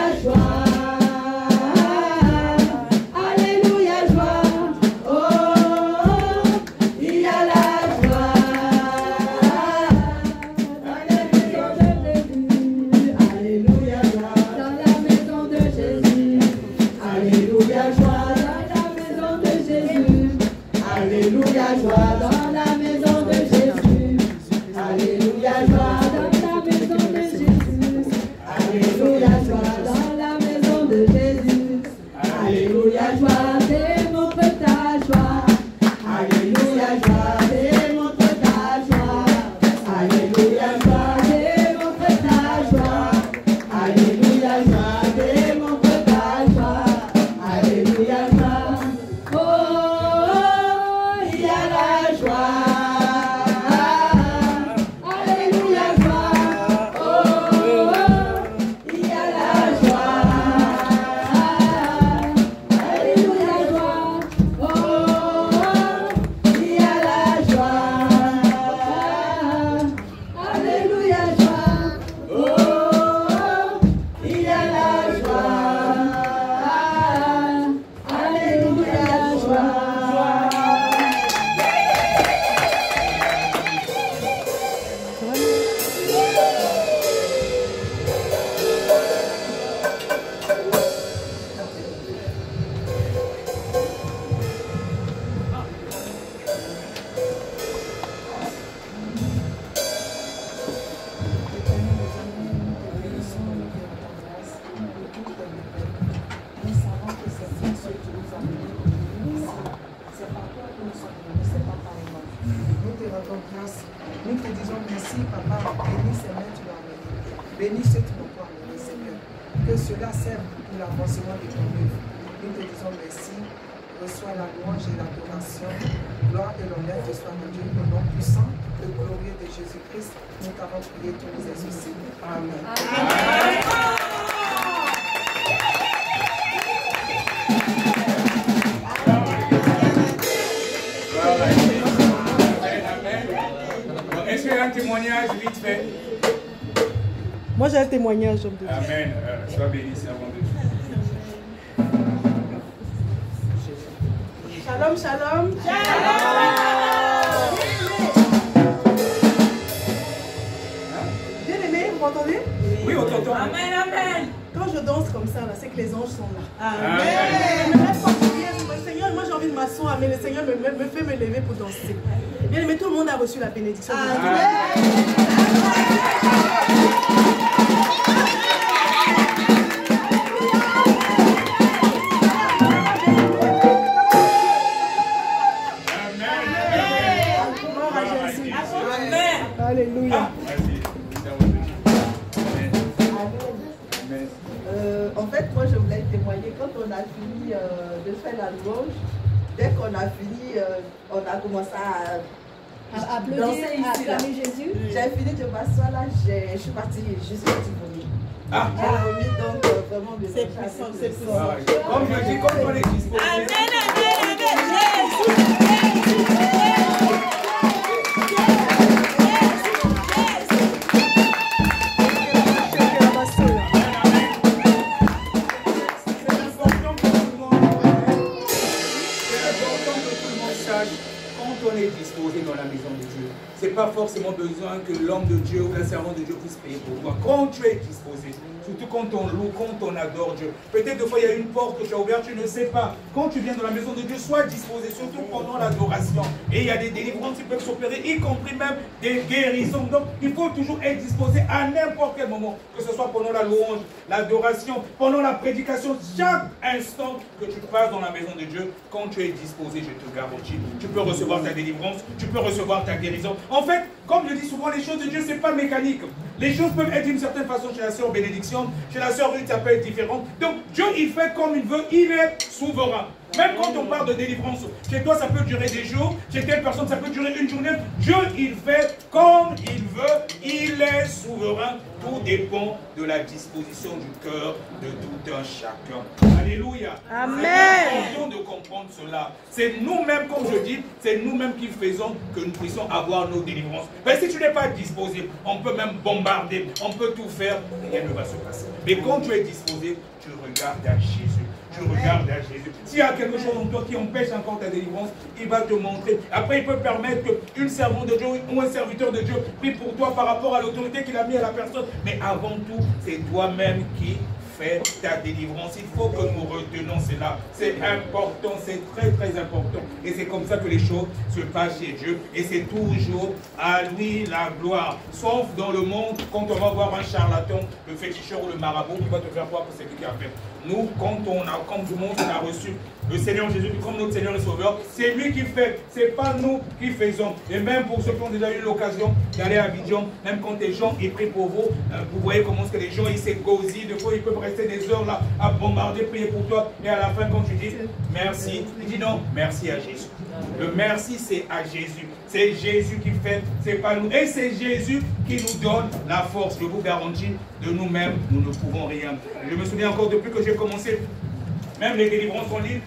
Bénis ce qui nous prend, Seigneur. Que cela serve pour l'avancement de ton œuvre. Nous te disons merci. Reçois la louange et l'adoration. Gloire et l'honneur te soient rendus au nom puissant et glorieux de Jésus-Christ. Nous t'avons prié tous les exaucés. Amen.
Est-ce qu'il y a un témoignage vite fait?
Moi j'ai un témoignage.
Amen. Sois béni, servant de Dieu.
Shalom, shalom. Bien aimé, vous m'entendez?
Oui, on t'entend.
Amen, amen.
Quand je danse comme ça, c'est que les anges sont là.
Amen.
Seigneur, moi j'ai envie de m'asseoir, mais le Seigneur me fait me lever pour danser. Bien aimé, tout le monde a reçu la bénédiction. Alléluia.
En fait, moi je voulais témoigner quand on a fini de faire la louange. Dès qu'on a fini, on a commencé à
Applaudir, à acclamer Jésus.
J'ai fini de m'asseoir là, je suis partie juste vomir. J'ai vomi, donc vraiment des
C'est puissant, c'est puissant.
Comme je dis, comme on est disposé.
Disposé dans la maison de Dieu. Ce n'est pas forcément besoin que l'homme de Dieu ou la servante de Dieu puisse payer pour toi. Quand tu es disposé, surtout quand on loue, quand on adore Dieu. Peut-être des fois il y a une porte que tu as ouverte, tu ne sais pas. Quand tu viens dans la maison de Dieu, sois disposé, surtout pendant l'adoration. Et il y a des délivrances qui peuvent s'opérer, y compris même des guérisons. Donc il faut toujours être disposé à n'importe quel moment, que ce soit pendant la louange, l'adoration, pendant la prédication, chaque instant que tu passes dans la maison de Dieu, quand tu es disposé, je te garantis, tu peux recevoir ta délivrance, tu peux recevoir ta guérison. En fait, comme je dis souvent, les choses de Dieu, ce n'est pas mécanique. Les choses peuvent être d'une certaine façon chez la sœur Bénédiction, chez la sœur Ruth, ça peut être différent. Donc Dieu, il fait comme il veut, il est souverain. Même quand on parle de délivrance, chez toi ça peut durer des jours, chez telle personne ça peut durer une journée. Dieu, il fait comme il veut, il est souverain. Tout dépend de la disposition du cœur de tout un chacun. Alléluia.
Amen.
C'est important de comprendre cela. C'est nous-mêmes, comme je dis, c'est nous-mêmes qui faisons que nous puissions avoir nos délivrances. Mais si tu n'es pas disposé, on peut même bombarder, on peut tout faire, rien ne va se passer. Mais quand tu es disposé, tu regardes à Jésus. Tu regardes à Jésus. S'il y a quelque chose en toi qui empêche encore ta délivrance, il va te montrer. Après, il peut permettre qu'une servante de Dieu ou un serviteur de Dieu prie pour toi par rapport à l'autorité qu'il a mis à la personne. Mais avant tout, c'est toi-même qui fais ta délivrance. Il faut que nous retenons cela. C'est important, c'est très très important. Et c'est comme ça que les choses se passent chez Dieu. Et c'est toujours à lui la gloire. Sauf dans le monde, quand on va voir un charlatan, le féticheur ou le marabout, qui va te faire croire que c'est lui qui a fait. Nous, quand tout le monde a reçu le Seigneur Jésus comme notre Seigneur et Sauveur, c'est lui qui fait, c'est pas nous qui faisons. Et même pour ceux qui ont déjà eu l'occasion d'aller à Abidjan, même quand les gens ils prient pour vous, vous voyez comment est-ce que les gens ils s'égosillent, des fois ils peuvent rester des heures là à bombarder, prier pour toi, et à la fin quand tu dis merci, il dit non, merci à Jésus. Le merci c'est à Jésus. C'est Jésus qui fait, c'est pas nous. Et c'est Jésus qui nous donne la force. Je vous garantis, de nous-mêmes, nous ne pouvons rien. Je me souviens encore depuis que j'ai commencé, même les délivrances en ligne,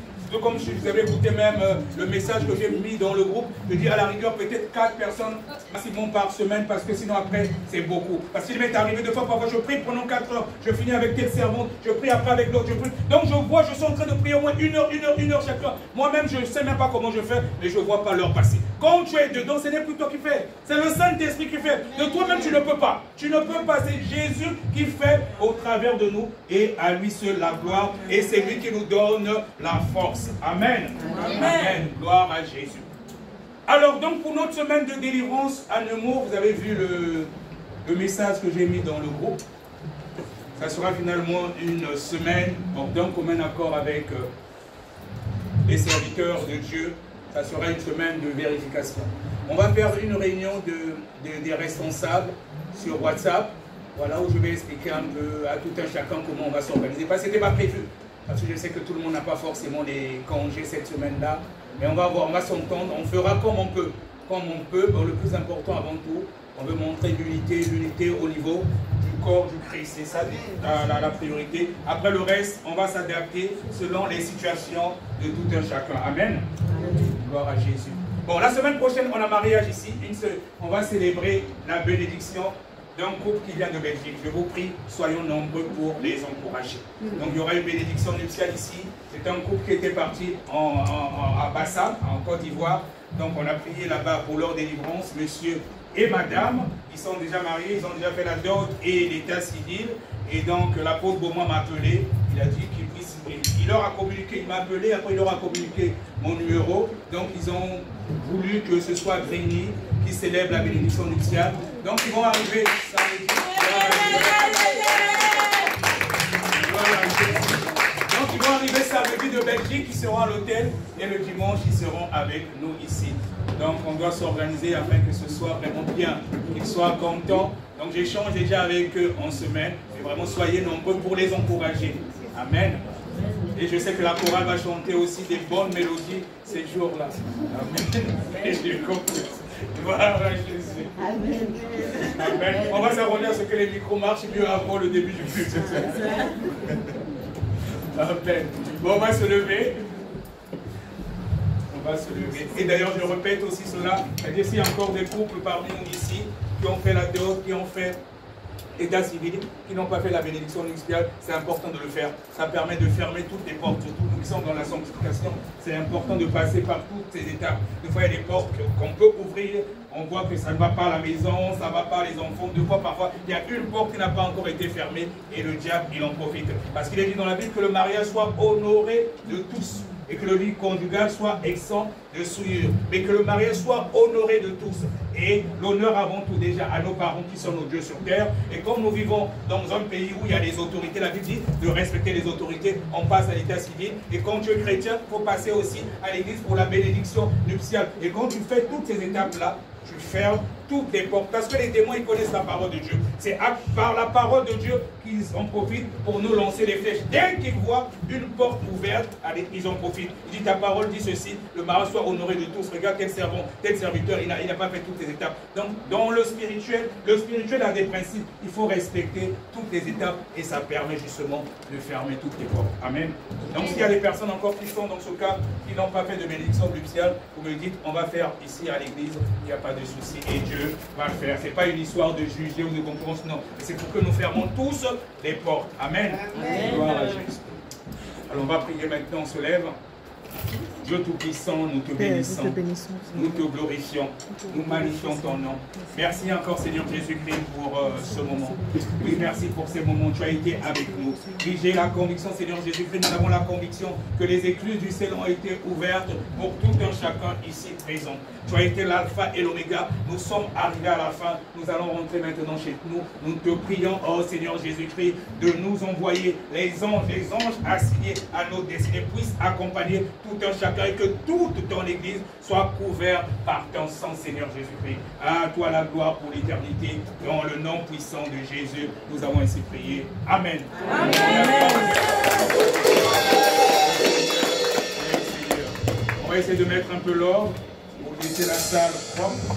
comme je vous avais écouté même le message que j'ai mis dans le groupe, je dis à la rigueur peut-être 4 personnes maximum par semaine, parce que sinon après c'est beaucoup. Parce qu'il m'est arrivé 2 fois, parfois je prie pendant 4 heures, je finis avec telle servante, je prie après avec l'autre, je prie. Donc je suis en train de prier au moins 1 heure chaque heure. Moi-même je ne sais même pas comment je fais, mais je ne vois pas l'heure passer. Quand tu es dedans, ce n'est plus toi qui fais, c'est le Saint-Esprit qui fait. De toi-même tu ne peux pas. Tu ne peux pas, c'est Jésus qui fait au travers de nous, et à lui seul la gloire, et c'est lui qui nous donne la force. Amen. Amen. Amen. Gloire à Jésus. Alors donc pour notre semaine de délivrance à Nemours, vous avez vu le message que j'ai mis dans le groupe. Ça sera finalement une semaine, d'un commun accord avec les serviteurs de Dieu. Ça sera une semaine de vérification. On va faire une réunion des responsables sur WhatsApp. Voilà où je vais expliquer un peu à tout un chacun comment on va s'organiser. Parce que ce n'était pas prévu. Parce que je sais que tout le monde n'a pas forcément les congés cette semaine-là. Mais on va voir, on va s'entendre, on fera comme on peut. Comme on peut, bon, le plus important avant tout, on veut montrer l'unité au niveau du corps du Christ. C'est ça la priorité. Après le reste, on va s'adapter selon les situations de tout un chacun. Amen. Gloire à Jésus. Bon, la semaine prochaine, on a mariage ici. On va célébrer la bénédiction d'un couple qui vient de Belgique. Je vous prie, soyons nombreux pour les encourager. Donc il y aura une bénédiction nuptiale ici. C'est un couple qui était parti à Bassa, en Côte d'Ivoire. Donc on a prié là-bas pour leur délivrance. Monsieur et madame, ils sont déjà mariés, ils ont déjà fait la dot et l'état civil. Et donc l'apôtre Beaumont m'a appelé, il a dit qu'il puisse, il leur a communiqué, il m'a appelé, après il leur a communiqué mon numéro. Donc ils ont voulu que ce soit Grigny qui célèbre la bénédiction nuptiale. Donc ils vont arriver samedi. Donc ils vont arriver samedi de Belgique, ils seront à l'hôtel et le dimanche ils seront avec nous ici. Donc on doit s'organiser afin que ce soit vraiment bien, qu'ils soient contents. Donc j'échange déjà avec eux en semaine et vraiment soyez nombreux pour les encourager. Amen. Et je sais que la chorale va chanter aussi des bonnes mélodies ces jours-là. Amen. Et j'ai compris. Voilà Jésus. Amen. Amen. On va s'arranger à ce que les micros marchent mieux avant le début du culte. Amen. Bon, on va se lever. On va se lever. Et d'ailleurs, je répète aussi cela. C'est-à-dire s'il y a encore des couples parmi nous ici qui ont fait la dot, qui ont fait état civil, qui n'ont pas fait la bénédiction nuptiale, c'est important de le faire. Ça permet de fermer toutes les portes, surtout nous qui sommes dans la sanctification. C'est important de passer par toutes ces étapes. Des fois, il y a des portes qu'on peut ouvrir, on voit que ça ne va pas à la maison, ça ne va pas à les enfants. Des fois, parfois, il y a une porte qui n'a pas encore été fermée et le diable, il en profite. Parce qu'il est dit dans la Bible que le mariage soit honoré de tous. Et que le lit conjugal soit exempt de souillure, mais que le mariage soit honoré de tous. Et l'honneur avant tout déjà à nos parents qui sont nos dieux sur terre. Et comme nous vivons dans un pays où il y a des autorités, la Bible dit de respecter les autorités, on passe à l'état civil. Et quand tu es chrétien, il faut passer aussi à l'église pour la bénédiction nuptiale. Et quand tu fais toutes ces étapes-là, tu fermes toutes les portes. Parce que les démons, ils connaissent la parole de Dieu. C'est par la parole de Dieu qu'ils en profitent pour nous lancer les flèches. Dès qu'ils voient une porte ouverte, allez, ils en profitent. Il dit, ta parole dit ceci, le mariage soit honoré de tous. Regarde tel servant, tel serviteur, il n'a pas fait toutes les étapes. Donc, dans le spirituel a des principes. Il faut respecter toutes les étapes et ça permet justement de fermer toutes les portes. Amen. Donc, s'il y a des personnes encore qui sont dans ce cas, qui n'ont pas fait de bénédiction nuptiale, vous me dites, on va faire ici à l'église, il n'y a pas de souci et Dieu va le faire. Ce n'est pas une histoire de juger ou de concurrence, non. C'est pour que nous fermons tous les portes. Amen. Amen. Gloire à Jésus. Alors on va prier maintenant, on se lève. Dieu Tout-Puissant, nous te bénissons, nous te glorifions, nous magnifions ton nom. Merci encore Seigneur Jésus-Christ pour ce moment. Oui, merci pour ces moments, tu as été avec nous. Oui, j'ai la conviction Seigneur Jésus-Christ, nous avons la conviction que les écluses du ciel ont été ouvertes pour tout un chacun ici présent. Tu as été l'alpha et l'oméga, nous sommes arrivés à la fin, nous allons rentrer maintenant chez nous. Nous te prions, oh Seigneur Jésus-Christ, de nous envoyer les anges assignés à nos destinées puissent accompagner tout un chacun et que toute ton église soit couverte par ton sang, Seigneur Jésus-Christ. À toi la gloire pour l'éternité, dans le nom puissant de Jésus, nous avons ainsi prié. Amen. Amen. On va essayer de mettre un peu l'ordre pour laisser la salle propre.